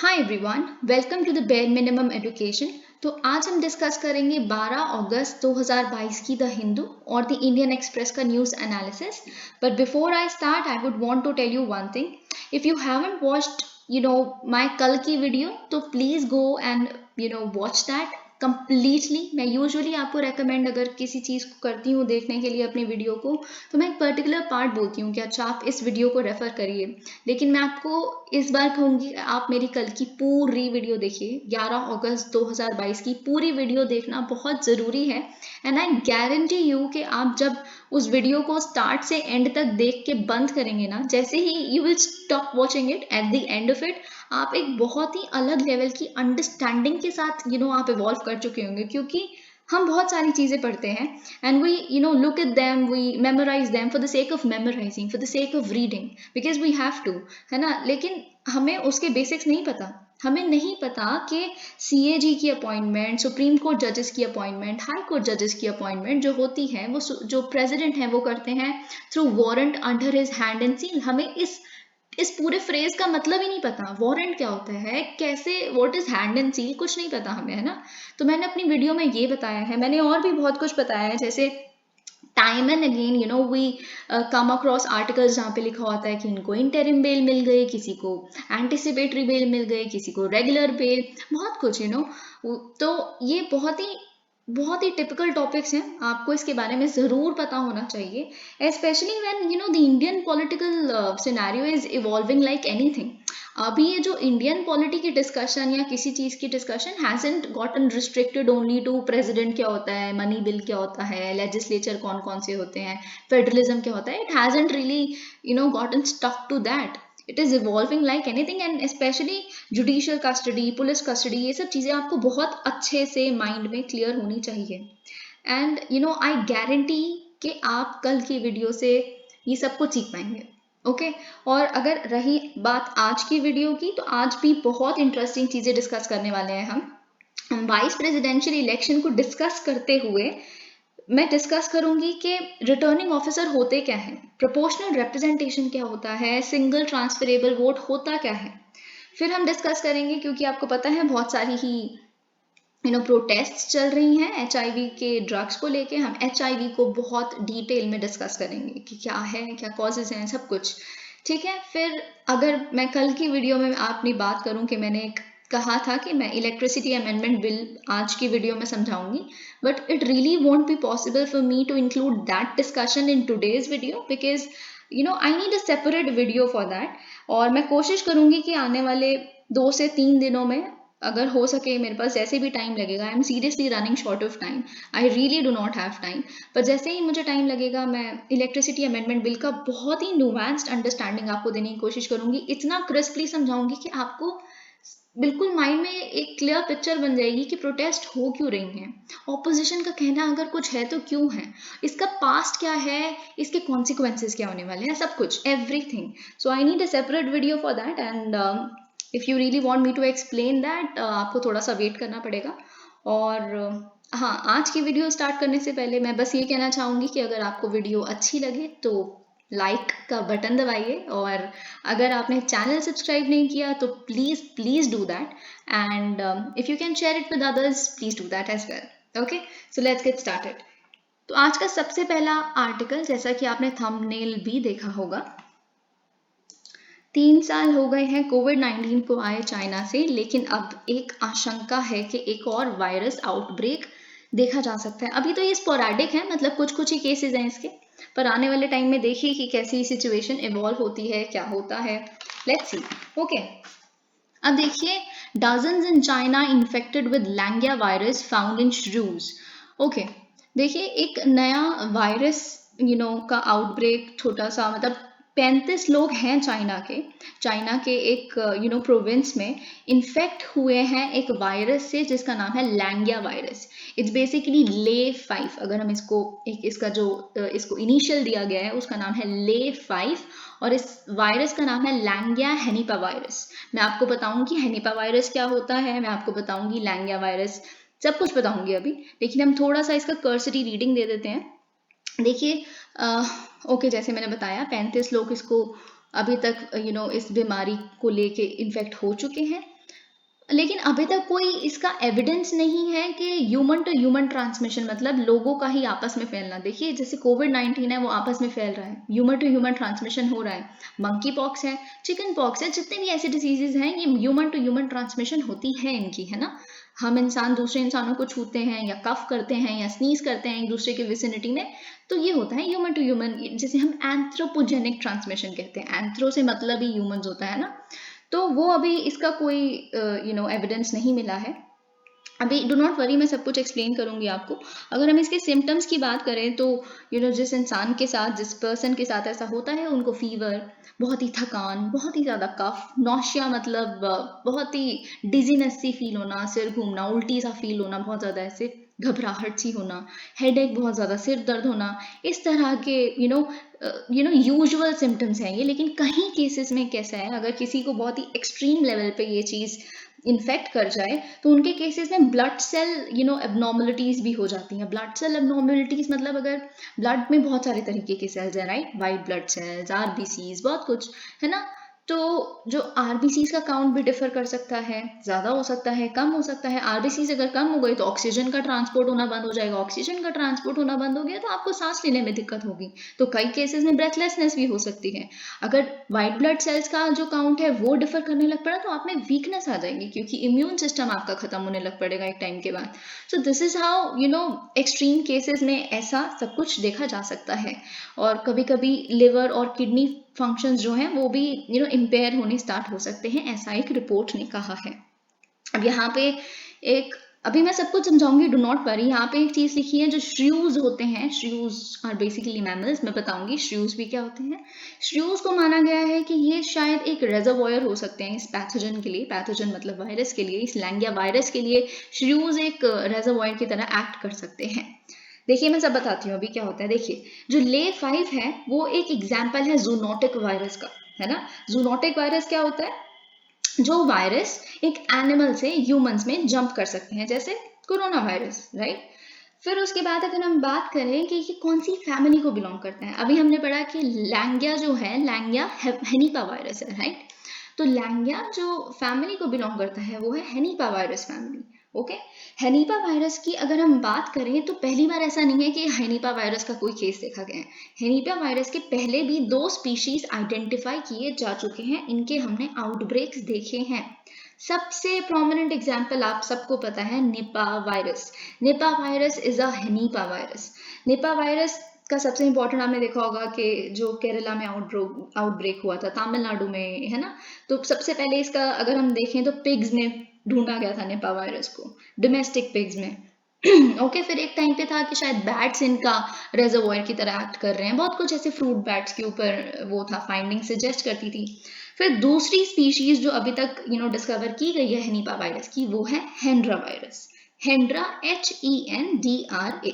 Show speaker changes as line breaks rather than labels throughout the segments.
Hi everyone, welcome to the bare minimum education. तो आज हम डिस्कस करेंगे 12 अगस्त 2022 की द हिंदू और द इंडियन एक्सप्रेस का news analysis. But before I start I would want to tell you one thing. If you haven't watched my कल की video तो please go and watch that completely. मैं usually आपको recommend अगर किसी चीज़ को करती हूँ देखने के लिए अपनी वीडियो को, तो मैं एक पर्टिकुलर पार्ट बोलती हूँ कि अच्छा आप इस वीडियो को रेफर करिए। लेकिन मैं आपको इस बार कहूँगी आप मेरी कल की पूरी वीडियो देखिए। 11 अगस्त 2022 की पूरी वीडियो देखना बहुत ज़रूरी है। एंड आई गारंटी यू कि आप जब उस वीडियो को स्टार्ट से एंड तक देख के बंद करेंगे ना, जैसे ही you will stop watching it at the end of it, आप एक बहुत ही अलग लेवल की अंडरस्टैंडिंग के साथ आप इवॉल्व कर चुके होंगे। क्योंकि हम बहुत सारी चीज़ें पढ़ते हैं and we look at them, we memorize them for the sake of memorizing, for the sake of reading, because we have to, है ना। लेकिन हमें उसके बेसिक्स नहीं पता। हमें नहीं पता कि सीएजी की अपॉइंटमेंट, सुप्रीम कोर्ट जजेस की अपॉइंटमेंट, हाई कोर्ट जजेस की अपॉइंटमेंट जो होती है वो जो प्रेसिडेंट है वो करते हैं through warrant under his hand and seal. हमें इस पूरे फ्रेज का मतलब ही नहीं पता। वारंट क्या होता है, कैसे, what is hand and seal, कुछ नहीं पता हमें, है ना। तो मैंने अपनी वीडियो में ये बताया है, मैंने और भी बहुत कुछ बताया है। जैसे time and again we come across articles जहाँ पे लिखा होता है कि इनको इंटरिम बेल मिल गई, किसी को एंटिसिपेटरी बेल मिल गई, किसी को रेगुलर बेल, बहुत कुछ तो ये बहुत ही टिपिकल टॉपिक्स हैं। आपको इसके बारे में ज़रूर पता होना चाहिए, specially when the Indian political scenario is evolving like anything. अभी ये जो इंडियन पॉलिटी की डिस्कशन या किसी चीज़ की discussion hasn't gotten restricted only to president क्या होता है, मनी बिल क्या होता है, लेजिस्लेचर कौन कौन से होते हैं, फेडरलिज्म क्या होता है। It hasn't really gotten stuck to that. It is evolving like anything and specially judicial custody, police custody, ये सब चीज़ें आपको बहुत अच्छे से माइंड में क्लियर होनी चाहिए। एंड आई गारंटी कि आप कल की वीडियो से ये सब कुछ सीख पाएंगे। ओके और अगर रही बात आज की वीडियो की, तो आज भी बहुत इंटरेस्टिंग चीज़ें डिस्कस करने वाले हैं हम वाइस प्रेसिडेंशियल इलेक्शन को डिस्कस करते हुए मैं डिस्कस करूंगी कि रिटर्निंग ऑफिसर होते क्या हैं, प्रोपोर्शनल रिप्रेजेंटेशन क्या होता है, सिंगल ट्रांसफरेबल वोट होता क्या है। फिर हम डिस्कस करेंगे, क्योंकि आपको पता है बहुत सारी ही प्रोटेस्ट चल रही हैं एचआईवी के ड्रग्स को लेके। हम एचआईवी को बहुत डिटेल में डिस्कस करेंगे कि क्या है, क्या कॉजेज हैं, सब कुछ। ठीक है। फिर अगर मैं कल की वीडियो में अपनी बात करूं कि मैंने कहा था कि मैं इलेक्ट्रिसिटी अमेंडमेंट बिल आज की वीडियो में समझाऊंगी, but it really won't be possible for me to include that discussion in today's video, because I need a separate video for that. और मैं कोशिश करूंगी कि आने वाले 2 से 3 दिनों में, अगर हो सके, मेरे पास जैसे भी टाइम लगेगा, I am seriously running short of time, I really do not have time, पर जैसे ही मुझे टाइम लगेगा मैं इलेक्ट्रिसिटी अमेंडमेंट बिल का बहुत ही नुआंस्ड अंडरस्टैंडिंग आपको देने की कोशिश करूंगी। इतना क्रिस्पली समझाऊंगी कि आपको बिल्कुल माइंड में एक क्लियर पिक्चर बन जाएगी कि प्रोटेस्ट हो क्यों रही हैं, ऑपोजिशन का कहना अगर कुछ है तो क्यों है, इसका पास्ट क्या है, इसके कॉन्सिक्वेंसेज क्या होने वाले हैं, सब कुछ, everything. So I need a separate video for that and if you really want me to explain that, आपको थोड़ा सा वेट करना पड़ेगा। और हाँ, आज की वीडियो स्टार्ट करने से पहले मैं बस ये कहना चाहूँगी कि अगर आपको वीडियो अच्छी लगे तो लाइक का बटन दबाइए, और अगर आपने चैनल सब्सक्राइब नहीं किया तो please please do that, and if you can share it with others please do that as well. Okay, so let's get started. तो आज का सबसे पहला आर्टिकल, जैसा कि आपने थंबनेल भी देखा होगा, 3 साल हो गए हैं कोविड-19 को आए चाइना से, लेकिन अब एक आशंका है कि एक और वायरस आउटब्रेक देखा जा सकता है। अभी तो ये स्पोरैडिक है, मतलब कुछ कुछ ही केसेस हैं इसके, पर आने वाले टाइम में देखिए कि कैसी सिचुएशन इवॉल्व होती है, क्या होता है। Let's see. ओके, अब देखिए, dozens in China infected with Langya virus found in shrews. Okay, देखिए एक नया वायरस का आउटब्रेक, छोटा सा, मतलब 35 लोग हैं चाइना के एक प्रोविंस में इन्फेक्ट हुए हैं एक वायरस से जिसका नाम है लैंगिया वायरस। इट्स बेसिकली ले 5। अगर हम इसको इनिशियल दिया गया है उसका नाम है ले 5, और इस वायरस का नाम है लैंगिया हेनिपा वायरस। मैं आपको बताऊंगी हेनिपा वायरस क्या होता है, मैं आपको बताऊंगी लैंगिया वायरस, सब कुछ बताऊंगी अभी। लेकिन हम थोड़ा सा इसका कर्सरी रीडिंग दे देते हैं। देखिए, ओके, जैसे मैंने बताया 35 लोग इसको अभी तक इस बीमारी को लेके इन्फेक्ट हो चुके हैं। लेकिन अभी तक कोई इसका एविडेंस नहीं है कि ह्यूमन टू ह्यूमन ट्रांसमिशन मतलब लोगों का ही आपस में फैलना। देखिए जैसे कोविड-19 है वो आपस में फैल रहा है, ह्यूमन टू ह्यूमन ट्रांसमिशन हो रहा है। मंकी पॉक्स है, चिकन पॉक्स है, जितने भी ऐसे डिजीजेज हैं ये ह्यूमन टू ह्यूमन ट्रांसमिशन होती है इनकी, है ना। हम इंसान दूसरे इंसानों को छूते हैं या कफ करते हैं या स्नीज करते हैं एक दूसरे के विसिनिटी में, तो ये होता है ह्यूमन टू ह्यूमन, जिसे हम एंथ्रोपोजेनिक ट्रांसमिशन कहते हैं। एंथ्रो से मतलब ही ह्यूमंस होता है ना। तो वो अभी इसका कोई एविडेंस नहीं मिला है अभी। डू नॉट वरी, मैं सब कुछ एक्सप्लेन करूंगी आपको। अगर हम इसके सिम्टम्स की बात करें तो जिस इंसान के साथ, जिस पर्सन के साथ ऐसा होता है, उनको फीवर, बहुत ही थकान, बहुत ही ज़्यादा कफ, नौशिया मतलब बहुत ही डिजीनेस सी फील होना, सिर घूमना, उल्टी सा फील होना, बहुत ज़्यादा ऐसे घबराहट सी होना, हेडेक, बहुत ज़्यादा सिर दर्द होना, इस तरह के यूजुअल सिम्टम्स हैं ये। लेकिन कहीं केसेस में कैसा है, अगर किसी को बहुत ही एक्सट्रीम लेवल पे ये चीज़ इन्फेक्ट कर जाए तो उनके केसेस में ब्लड सेल एबनॉर्मलिटीज भी हो जाती हैं। ब्लड सेल एबनॉर्मलिटीज मतलब अगर ब्लड में बहुत सारे तरीके के सेल्स हैं, right, white blood cells, RBCs, बहुत कुछ है ना। तो जो आरबीसीज का काउंट भी डिफर कर सकता है, ज्यादा हो सकता है, कम हो सकता है। आरबीसीज अगर कम हो गई तो ऑक्सीजन का ट्रांसपोर्ट होना बंद हो जाएगा, ऑक्सीजन का ट्रांसपोर्ट होना बंद हो गया तो आपको सांस लेने में दिक्कत होगी। तो कई केसेस में ब्रेथलेसनेस भी हो सकती है। अगर वाइट ब्लड सेल्स का जो काउंट है वो डिफर करने लग पड़ा तो आप में वीकनेस आ जाएगी, क्योंकि इम्यून सिस्टम आपका खत्म होने लग पड़ेगा एक टाइम के बाद। So this is how extreme cases में ऐसा सब कुछ देखा जा सकता है। और कभी कभी लिवर और किडनी फंक्शंस जो हैं वो भी इम्पेयर होने स्टार्ट हो सकते हैं, ऐसा एक रिपोर्ट ने कहा है। अब यहाँ पे एक, अभी मैं सब कुछ समझाऊंगी, डू नॉट वरी। यहाँ पे एक चीज लिखी है, जो श्रीव्स होते हैं, श्रीव्स आर बेसिकली मैमल्स। मैं बताऊंगी श्रीव्स भी क्या होते हैं। श्रीव्स को माना गया है कि ये शायद एक रेजर्वॉयर हो सकते हैं इस पैथोजन के लिए। पैथोजन मतलब वायरस के लिए, इस लैंगिया वायरस के लिए श्रीव्स एक रेजर्वॉयर की तरह एक्ट कर सकते हैं। देखिए मैं सब बताती हूँ अभी क्या होता है। देखिए जो ले5 है वो एक एग्जाम्पल है जूनोटिक वायरस का, है ना। जूनोटिक वायरस क्या होता है? जो वायरस एक एनिमल से ह्यूमंस में जंप कर सकते हैं, जैसे कोरोना वायरस, राइट। फिर उसके बाद अगर हम बात करें कि ये कौन सी फैमिली को बिलोंग करते हैं, अभी हमने पढ़ा कि लैंगिया जो है, लैंगिया हेनिपा वायरस है, राइट। तो लैंगिया जो फैमिली को बिलोंग करता है वो है henipa virus family. Okay, henipa virus की अगर हम बात करें तो पहली बार ऐसा नहीं है कि हेनिपा वायरस का कोई केस देखा गया है। हेनिपा वायरस के पहले भी 2 स्पीशीज आइडेंटिफाई किए जा चुके हैं, इनके हमने आउटब्रेक्स देखे हैं। सबसे प्रोमिनेंट एग्जाम्पल आप सबको पता है, Nipah virus. Nipah virus is a henipa virus. Nipah virus का सबसे इंपॉर्टेंट आपने देखा होगा कि जो केरला में आउटब्रेक हुआ था, तमिलनाडु में, है ना। तो सबसे पहले इसका अगर हम देखें तो पिग्स में ढूंढा गया था निपा वायरस को, डोमेस्टिक पिग्स में। ओके, फिर एक टाइम पे था कि शायद बैट्स इनका रेजर्वॉयर की तरह एक्ट कर रहे हैं, बहुत कुछ ऐसे फ्रूट बैट्स के ऊपर वो था, फाइंडिंग सजेस्ट करती थी। फिर दूसरी स्पीशीज जो अभी तक डिस्कवर की गई है निपा वायरस की, वो है Hendra virus. Hendra, HENDRA।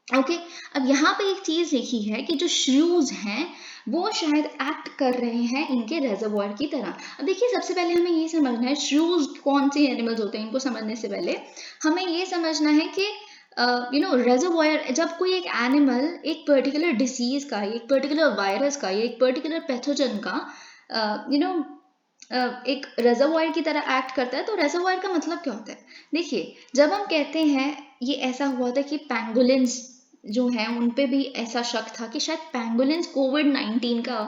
Okay, अब यहाँ पे एक चीज लिखी है कि जो श्रूज हैं वो शायद एक्ट कर रहे हैं इनके रेजर्वॉयर की तरह। अब देखिए सबसे पहले हमें ये समझना है श्रूज कौन से एनिमल्स होते हैं। इनको समझने से पहले हमें ये समझना है कि रेजर्वॉयर, जब कोई एक एनिमल एक पर्टिकुलर डिसीज का, एक पर्टिकुलर वायरस का, या एक पर्टिकुलर पैथोजन का एक रेजर्वॉयर की तरह एक्ट करता है, तो रेजर्वॉयर का मतलब क्या होता है? देखिए जब हम कहते हैं, ये ऐसा हुआ था कि पैंगोलिन्स जो हैं उन पे भी ऐसा शक था कि शायद पैंगोलिन्स कोविड-19 का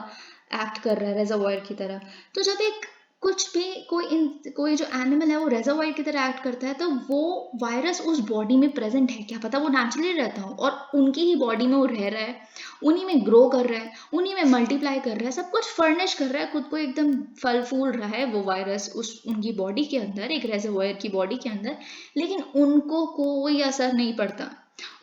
एक्ट कर रहा है रेजर्वॉयर की तरह। तो जब एक कुछ भी कोई जो एनिमल है वो रेजर्वॉयर की तरह एक्ट करता है, तो वो वायरस उस बॉडी में प्रेजेंट है, क्या पता वो नेचुरली रहता हो और उनकी ही बॉडी में वो रह रहा है, उन्हीं में ग्रो कर रहा है, उन्हीं में मल्टीप्लाई कर रहा है, सब कुछ फर्निश कर रहा है, खुद को एकदम फल फूल रहा है वो वायरस उस उनकी बॉडी के अंदर, एक रेजर्वॉयर की बॉडी के अंदर। लेकिन उनको कोई असर नहीं पड़ता।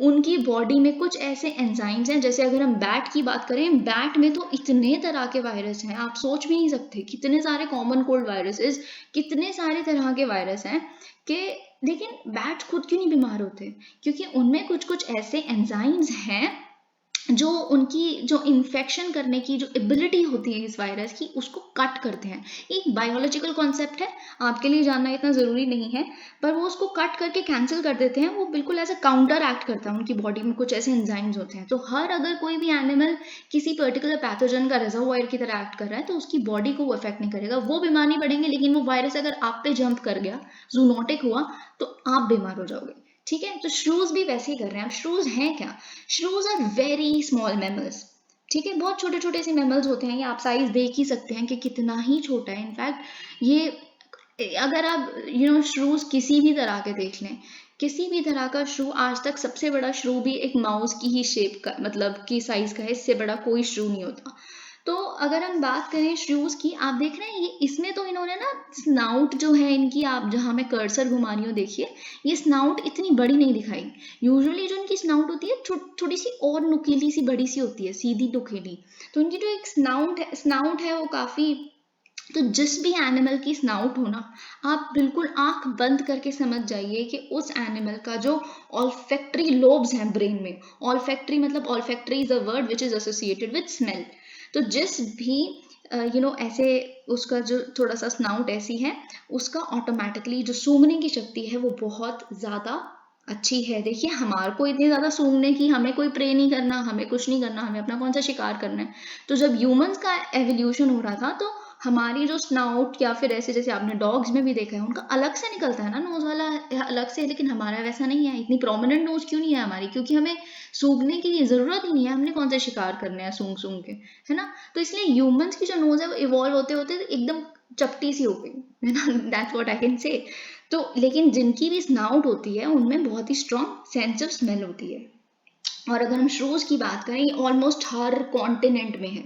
उनकी बॉडी में कुछ ऐसे एंजाइम्स हैं, जैसे अगर हम बैट की बात करें, बैट में तो इतने तरह के वायरस हैं, आप सोच भी नहीं सकते, कितने सारे कॉमन कोल्ड वायरसेस, कितने सारे तरह के वायरस हैं कि, लेकिन बैट खुद क्यों नहीं बीमार होते? क्योंकि उनमें कुछ कुछ ऐसे एंजाइम्स हैं जो उनकी जो इन्फेक्शन करने की जो एबिलिटी होती है इस वायरस की, उसको कट करते हैं। एक बायोलॉजिकल कॉन्सेप्ट है, आपके लिए जानना इतना ज़रूरी नहीं है, पर वो उसको कट करके कैंसिल कर देते हैं। वो बिल्कुल ऐसे काउंटर एक्ट करता है, उनकी बॉडी में कुछ ऐसे एंजाइम्स होते हैं। तो हर अगर कोई भी एनिमल किसी पर्टिकुलर पैथोजन का रिजर्वोयर की तरह एक्ट कर रहा है तो उसकी बॉडी को वो अफेक्ट नहीं करेगा, वो बीमार नहीं पड़ेंगे, लेकिन वो वायरस अगर आप पे जंप कर गया, जूनोटिक हुआ, तो आप बीमार हो जाओगे। ठीक है, तो श्रूज भी वैसे ही कर रहे हैं। अब श्रूज हैं क्या? Shrews are very small mammals. ठीक है, बहुत छोटे छोटे से मैमल्स होते हैं। ये आप साइज देख ही सकते हैं कि कितना ही छोटा है। इनफैक्ट ये अगर आप श्रूज किसी भी तरह के देख लें, किसी भी तरह का श्रू, आज तक सबसे बड़ा श्रू भी एक माउस की ही शेप का, मतलब की साइज का है, इससे बड़ा कोई श्रू नहीं होता। तो अगर हम बात करें श्रूज की, आप देख रहे हैं ये, इसमें तो इन्होंने ना स्नाउट जो है इनकी, आप जहाँ मैं कर्सर घुमा रही हूँ देखिए, ये स्नाउट इतनी बड़ी नहीं दिखाई। यूजुअली जो इनकी स्नाउट होती है थोड़ी सी और नुकीली सी, बड़ी सी होती है, सीधी नुकीली। तो इनकी जो एक स्नाउट है वो काफी, तो जिस भी एनिमल की स्नाउट हो ना, आप बिल्कुल आंख बंद करके समझ जाइए कि उस एनिमल का जो ऑल्फैक्टरी लोब्स हैं ब्रेन में, ऑल्फैक्टरी मतलब olfactory is a word which is associated with smell. तो जिस भी ऐसे उसका जो थोड़ा सा स्नाउट ऐसी है, उसका ऑटोमेटिकली जो सूंघने की शक्ति है वो बहुत ज़्यादा अच्छी है। देखिए, हमारे को इतनी ज़्यादा सूंघने की, हमें कोई प्रे नहीं करना, हमें कुछ नहीं करना, हमें अपना कौन सा शिकार करना है। तो जब ह्यूमंस का एवोल्यूशन हो रहा था, तो हमारी जो स्नाउट, या फिर ऐसे जैसे आपने डॉग्स में भी देखा है, उनका अलग से निकलता है ना नोज वाला, अलग से, लेकिन हमारा वैसा नहीं है। इतनी प्रोमिनेंट नोज क्यों नहीं है हमारी? क्योंकि हमें सूंघने की जरूरत ही नहीं है, हमने कौन सा शिकार करने हैं सूंघ सूंघ के, है ना। तो इसलिए ह्यूमंस की जो नोज है वो इवॉल्व होते होते एकदम चपटी सी हो गई, है ना, that's what I can say. तो लेकिन जिनकी भी स्नाउट होती है उनमें बहुत ही स्ट्रॉन्ग सेंस ऑफ स्मेल होती है। और अगर हम श्रूज की बात करें, ऑलमोस्ट हर कॉन्टिनेंट में है,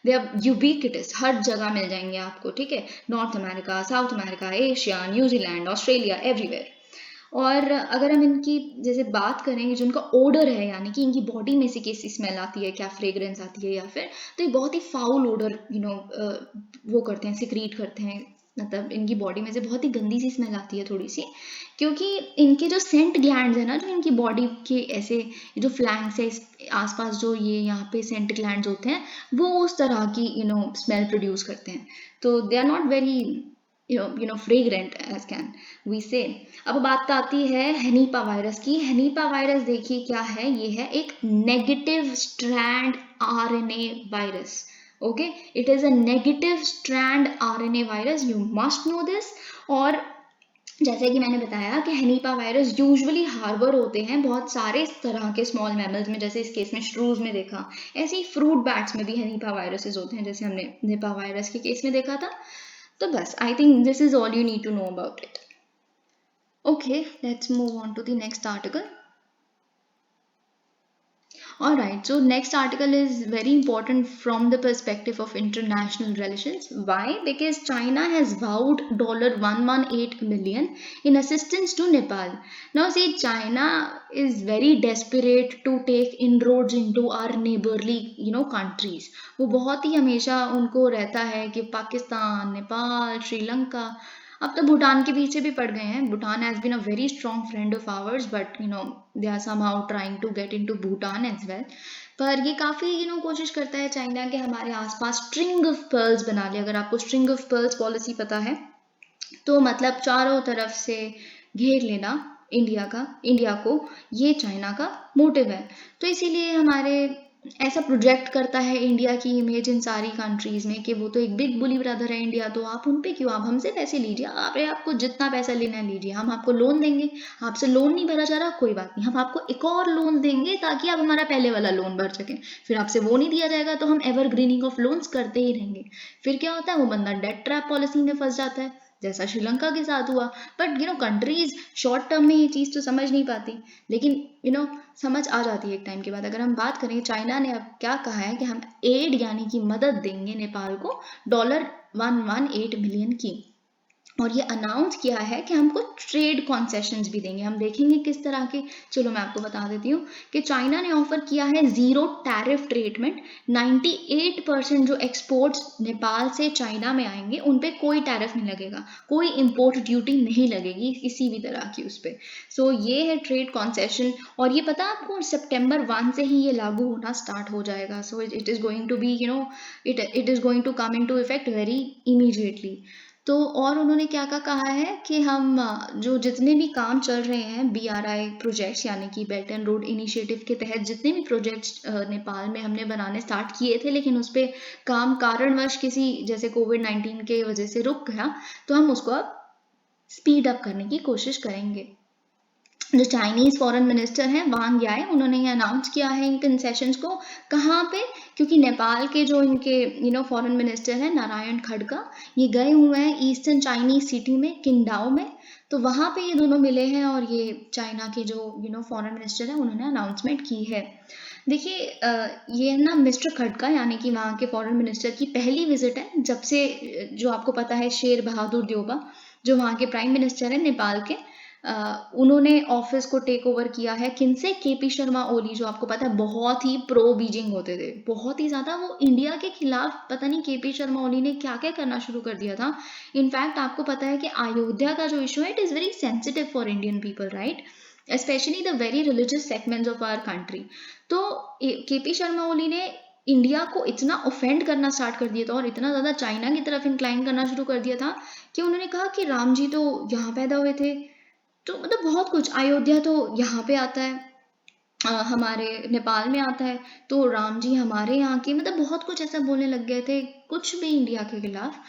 दे आर यूबिक्विटस, हर जगह मिल जाएंगे आपको। ठीक है, north America, south America, Asia, New Zealand, Australia, everywhere. और अगर हम इनकी जैसे बात करें, जो इनका ओडर है, यानी कि इनकी बॉडी में से कैसी स्मेल आती है, क्या फ्रेग्रेंस आती है, या फिर, तो ये बहुत ही फाउल ओडर वो करते हैं, सिक्रीट करते हैं। मतलब इनकी बॉडी में से बहुत ही गंदी सी स्मेल आती है थोड़ी सी, क्योंकि इनके जो सेंट ग्लैंड्स है ना, जो इनकी बॉडी के ऐसे जो फ्लैंक्स है आसपास, जो ये यहाँ पे सेंट ग्लैंड्स होते हैं, वो उस तरह की स्मेल प्रोड्यूस करते हैं। तो they are not very fragrant as can we say। अब बात आती है हेनीपा वायरस की। हेनीपा वायरस देखिए क्या है, ये है एक negative strand RNA virus. Okay, it is a negative strand RNA virus, you must know this. और जैसे कि मैंने बताया कि हेनीपा वायरस यूजुअली हार्बर होते हैं बहुत सारे इस तरह के स्मॉल मैमल्स में, जैसे इस केस में श्रूज में देखा, ऐसे ही फ्रूट बैट्स में भी हेनीपा वायरसेस होते हैं, जैसे हमने निपा वायरस के केस में देखा था। तो बस, I think this is all you need to know about it. Okay, let's move on to the next article. Alright, so next article is very important from the perspective of international relations. Why? Because China has vowed $118 million in assistance to Nepal. Now see, China is very desperate to take inroads into our neighborly countries. वो बहुत ही हमेशा उनको रहता है कि पाकिस्तान, नेपाल, श्रीलंका, अब तो भूटान के पीछे भी पड़ गए हैं। Bhutan has been a very strong friend of ours, but they are somehow trying to get into Bhutan as well. पर ये काफी कोशिश करता है चाइना कि हमारे आसपास स्ट्रिंग ऑफ पर्ल्स बना ले। अगर आपको स्ट्रिंग ऑफ पर्ल्स पॉलिसी पता है, तो मतलब चारों तरफ से घेर लेना इंडिया को, ये चाइना का मोटिव है। तो इसीलिए हमारे ऐसा प्रोजेक्ट करता है इंडिया की इमेज इन सारी कंट्रीज में कि वो तो एक बिग बुली ब्रदर है इंडिया, तो आप उन पे क्यों, आप हमसे पैसे लीजिए, आपको जितना पैसा लेना है लीजिए, हम आपको लोन देंगे। आपसे लोन नहीं भरा जा रहा, कोई बात नहीं, हम आपको एक और लोन देंगे ताकि आप हमारा पहले वाला लोन भर सकें। फिर आपसे वो नहीं दिया जाएगा तो हम एवरग्रीनिंग ऑफ लोन्स करते ही रहेंगे। फिर क्या होता है, वो बंदा डेट ट्रैप पॉलिसी में फंस जाता है, जैसा श्रीलंका के साथ हुआ। बट कंट्रीज शॉर्ट टर्म में ये चीज़ तो समझ नहीं पाती, लेकिन समझ आ जाती है एक टाइम के बाद। अगर हम बात करें, चाइना ने अब क्या कहा है कि हम एड यानी कि मदद देंगे नेपाल को $118 मिलियन की। और ये अनाउंस किया है कि हमको ट्रेड कॉन्सेशंस भी देंगे। हम देखेंगे किस तरह के, चलो मैं आपको बता देती हूँ कि चाइना ने ऑफर किया है जीरो टैरिफ ट्रीटमेंट। 98% जो एक्सपोर्ट्स नेपाल से चाइना में आएंगे उन पे कोई टैरिफ नहीं लगेगा, कोई इम्पोर्ट ड्यूटी नहीं लगेगी किसी भी तरह की उस पर। सो ये है ट्रेड कॉन्सेशन। और ये पता आपको सितंबर 1 से ही ये लागू होना स्टार्ट हो जाएगा। So it is going to be it is going to come into effect very immediately. तो और उन्होंने क्या क्या कहा है कि हम जो जितने भी काम चल रहे हैं BRI प्रोजेक्ट्स यानी कि बेल्ट एंड रोड इनिशिएटिव के तहत जितने भी प्रोजेक्ट्स नेपाल में हमने बनाने स्टार्ट किए थे, लेकिन उस पर काम कारणवश किसी जैसे कोविड-19 के वजह से रुक गया, तो हम उसको अब स्पीड अप करने की कोशिश करेंगे। जो चाइनीज फॉरेन मिनिस्टर हैं वांग याई, उन्होंने ये अनाउंस किया है इन कंसेशंस को। कहाँ पे? क्योंकि नेपाल के जो इनके फॉरेन मिनिस्टर हैं नारायण खड़का, ये गए हुए हैं ईस्टर्न चाइनीज सिटी में किंगडाओ में। तो वहाँ पे ये दोनों मिले हैं और ये चाइना के जो फॉरेन मिनिस्टर हैं उन्होंने अनाउंसमेंट की है। देखिए ये ना मिस्टर खड़का यानी कि वहाँ के फॉरेन मिनिस्टर की पहली विजिट है जब से जो आपको पता है शेर बहादुर देउबा जो वहाँ के प्राइम मिनिस्टर हैं नेपाल के, उन्होंने ऑफिस को टेक ओवर किया है। किनसे? KP शर्मा ओली, जो आपको पता है बहुत ही प्रो बीजिंग होते थे, बहुत ही ज्यादा। वो इंडिया के खिलाफ पता नहीं KP शर्मा ओली ने क्या क्या करना शुरू कर दिया था। इनफैक्ट आपको पता है कि अयोध्या का जो इशू है it is very sensitive for Indian people, right, specially the very religious segments of our country. तो KP शर्मा ओली ने इंडिया को इतना ऑफेंड करना स्टार्ट कर दिया था और इतना ज्यादा चाइना की तरफ इंक्लाइन करना शुरू कर दिया था कि उन्होंने कहा कि राम जी तो यहाँ पैदा हुए थे। तो मतलब बहुत कुछ, अयोध्या तो यहाँ पे आता है, हमारे नेपाल में आता है, तो राम जी हमारे यहाँ के, मतलब बहुत कुछ ऐसा बोलने लग गए थे कुछ भी इंडिया के खिलाफ।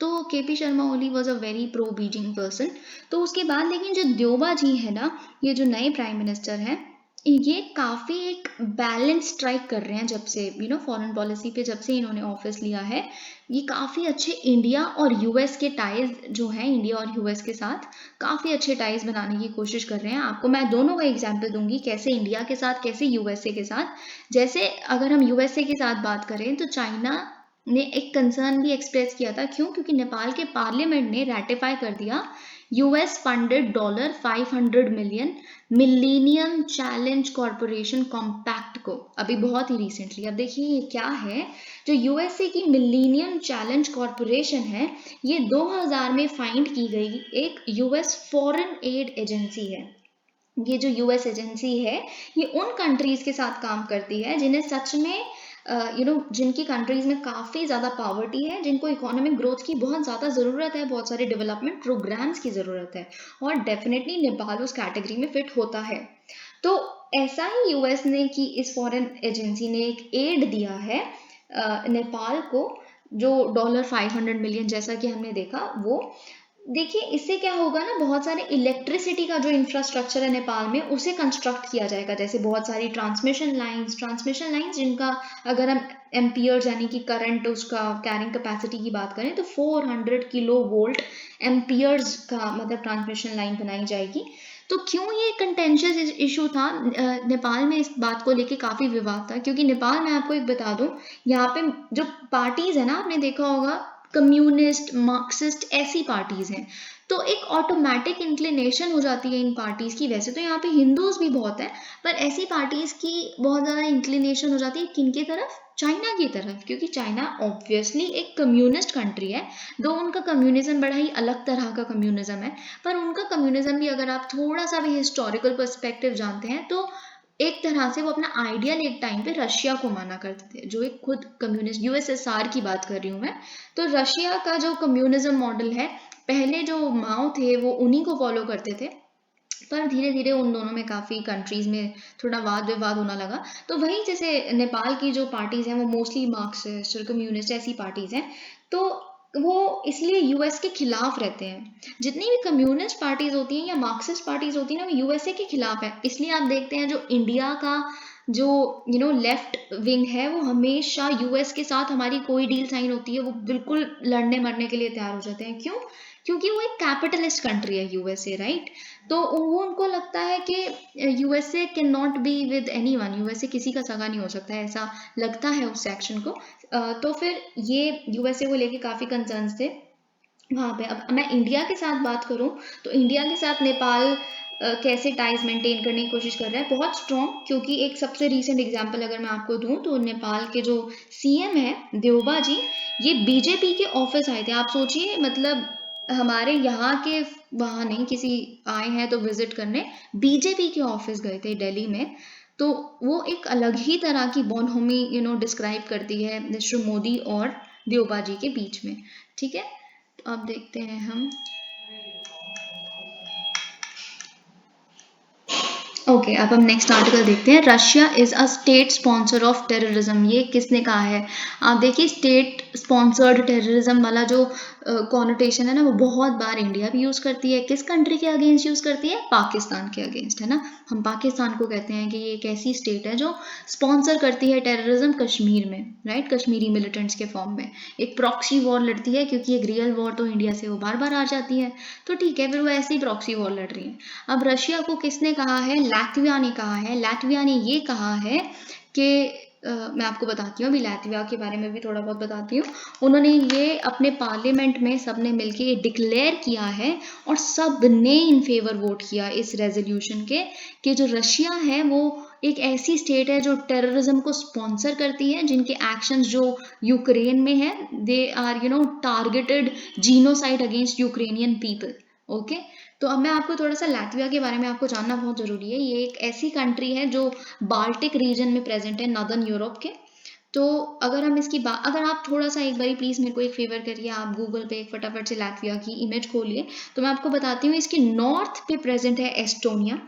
तो KP Sharma Oli was a very pro Beijing person. तो उसके बाद लेकिन जो देओबा जी है ना, ये जो नए प्राइम मिनिस्टर हैं, ये काफी एक बैलेंस स्ट्राइक कर रहे हैं जब से फॉरेन पॉलिसी पे जब से इन्होंने ऑफिस लिया है। ये काफी अच्छे इंडिया और US के टाइज जो हैं, इंडिया और US के साथ काफी अच्छे टाइज बनाने की कोशिश कर रहे हैं। आपको मैं दोनों का एग्जाम्पल दूंगी, कैसे इंडिया के साथ कैसे USA के साथ। जैसे अगर हम USA के साथ बात करें तो चाइना ने एक कंसर्न भी एक्सप्रेस किया था। क्यों? क्योंकि नेपाल के पार्लियामेंट ने रैटिफाई कर दिया US funded $500 million millennium challenge corporation compact को, अभी बहुत ही रिसेंटली। अब देखिए ये क्या है, जो USA की मिलेनियम चैलेंज कॉरपोरेशन है, ये 2000 में फाइंड की गई एक US फॉरेन एड एजेंसी है। ये जो US एजेंसी है ये उन कंट्रीज के साथ काम करती है जिन्हें सच में जिनकी कंट्रीज में काफी ज्यादा पॉवर्टी है, जिनको इकोनॉमिक ग्रोथ की बहुत ज्यादा जरूरत है, बहुत सारे डेवलपमेंट प्रोग्राम्स की जरूरत है, और डेफिनेटली नेपाल उस कैटेगरी में फिट होता है। तो ऐसा ही US ने कि इस फॉरेन एजेंसी ने एक एड दिया है नेपाल को, जो $500 मिलियन जैसा कि हमने देखा वो। देखिए इससे क्या होगा ना, बहुत सारे इलेक्ट्रिसिटी का जो इंफ्रास्ट्रक्चर है नेपाल में उसे कंस्ट्रक्ट किया जाएगा। जैसे बहुत सारी ट्रांसमिशन लाइंस जिनका अगर हम एम्पियर्स यानी कि करंट उसका कैरिंग कैपेसिटी की बात करें तो 400 किलो वोल्ट एम्पियर्स का मतलब ट्रांसमिशन लाइन बनाई जाएगी। तो क्यों ये कंटेंशियस इशू था नेपाल में, इस बात को लेके काफी विवाद था, क्योंकि नेपाल में आपको एक बता दूं, यहाँ पे जो पार्टीज है ना, आपने देखा होगा कम्युनिस्ट मार्क्सिस्ट ऐसी पार्टीज हैं, तो एक ऑटोमेटिक इंक्लिनेशन हो जाती है इन पार्टीज की। वैसे तो यहाँ पे हिंदूज भी बहुत है, पर ऐसी पार्टीज की बहुत ज्यादा इंक्लिनेशन हो जाती है किनकी तरफ? चाइना की तरफ, क्योंकि चाइना ऑब्वियसली एक कम्युनिस्ट कंट्री है। दो उनका कम्युनिज्म बड़ा ही अलग तरह का कम्युनिज्म है, पर उनका कम्युनिज्म भी अगर आप थोड़ा सा भी हिस्टोरिकल पर्सपेक्टिव जानते हैं तो एक तरह से वो अपना आइडियल एक टाइम पे रशिया को माना करते थे, जो एक खुद कम्युनिस्ट USSR की बात कर रही हूँ मैं। तो रशिया का जो कम्युनिज्म मॉडल है, पहले जो माओ थे वो उन्हीं को फॉलो करते थे, पर धीरे धीरे उन दोनों में काफी कंट्रीज में थोड़ा वाद विवाद होना लगा। तो वही जैसे नेपाल की जो पार्टीज हैं वो मोस्टली मार्क्सिस्ट और कम्युनिस्ट ऐसी पार्टीज हैं, तो वो इसलिए US के खिलाफ रहते हैं। जितनी भी कम्युनिस्ट पार्टीज होती हैं या मार्क्सिस्ट पार्टीज होती हैं ना, वो USA के खिलाफ है। इसलिए आप देखते हैं जो इंडिया का जो लेफ्ट विंग है वो हमेशा US के साथ, हमारी कोई डील साइन होती है वो बिल्कुल लड़ने मरने के लिए तैयार हो जाते हैं। क्यों? क्योंकि वो एक कैपिटलिस्ट कंट्री है USA, राइट। तो वो उनको लगता है कि USA can not be with anyone, USA किसी का सगा नहीं हो सकता है, ऐसा लगता है उस सेक्शन को। तो फिर ये USA को लेके काफी कंसर्न्स थे। वहाँ पे। अब मैं इंडिया के साथ बात करूँ तो इंडिया के साथ नेपाल कैसे टाइज मेंटेन करने की कोशिश कर रहा है, बहुत स्ट्रॉन्ग। क्योंकि एक सबसे रीसेंट एग्जांपल अगर मैं आपको दूं तो नेपाल के जो सीएम है देवबा जी, ये बीजेपी के ऑफिस आए थे। आप सोचिए, मतलब हमारे यहाँ के वहाँ नहीं, किसी आए हैं तो विजिट करने, बीजेपी के ऑफिस गए थे दिल्ली में। तो वो एक अलग ही तरह की बॉनहोमी डिस्क्राइब करती है मिस्टर मोदी और देवबा जी के बीच में। ठीक है, अब देखते हैं हम। ओके, अब हम नेक्स्ट आर्टिकल देखते हैं। Russia is a state sponsor of terrorism. ये किसने कहा है? आप देखिए, स्टेट स्पॉन्सर्ड टेररिज्म वाला जो कॉनोटेशन है ना, वो बहुत बार इंडिया भी यूज करती है। किस कंट्री के अगेंस्ट यूज करती है? पाकिस्तान के अगेंस्ट, है ना। हम पाकिस्तान को कहते हैं कि ये एक ऐसी स्टेट है जो स्पॉन्सर करती है टेररिज्म कश्मीर में, राइट, कश्मीरी मिलिटेंट्स के फॉर्म में। एक प्रॉक्सी वॉर लड़ती है, क्योंकि एक रियल वॉर तो इंडिया से वो बार बार आ जाती है, तो ठीक है, फिर वो ऐसी प्रॉक्सी वॉर लड़ रही है। अब रशिया को किसने कहा है? लैटविया ने कहा है। लैटविया ने ये कहा है कि मैं आपको बताती हूँ, अभी लैटविया के बारे में भी थोड़ा बहुत बताती हूँ। उन्होंने ये अपने पार्लियामेंट में सबने मिलकर ये डिक्लेयर किया है, और सब ने इन फेवर वोट किया इस रेजोल्यूशन के, कि जो रशिया है वो एक ऐसी स्टेट है जो टेररिज्म को स्पॉन्सर करती है, जिनके एक्शंस जो यूक्रेन में है, they are targeted genocide against Ukrainian people. Okay, तो अब मैं आपको थोड़ा सा लैटविया के बारे में आपको जानना बहुत ज़रूरी है। ये एक ऐसी कंट्री है जो बाल्टिक रीजन में प्रेजेंट है, नॉर्दर्न यूरोप के। तो अगर हम इसकी बात, अगर आप थोड़ा सा एक बारी प्लीज़ मेरे को एक फेवर करिए, आप गूगल पे एक फटाफट से लैटविया की इमेज खोलिए, तो मैं आपको बताती हूँ। इसके नॉर्थ पे प्रेजेंट है एस्टोनिया,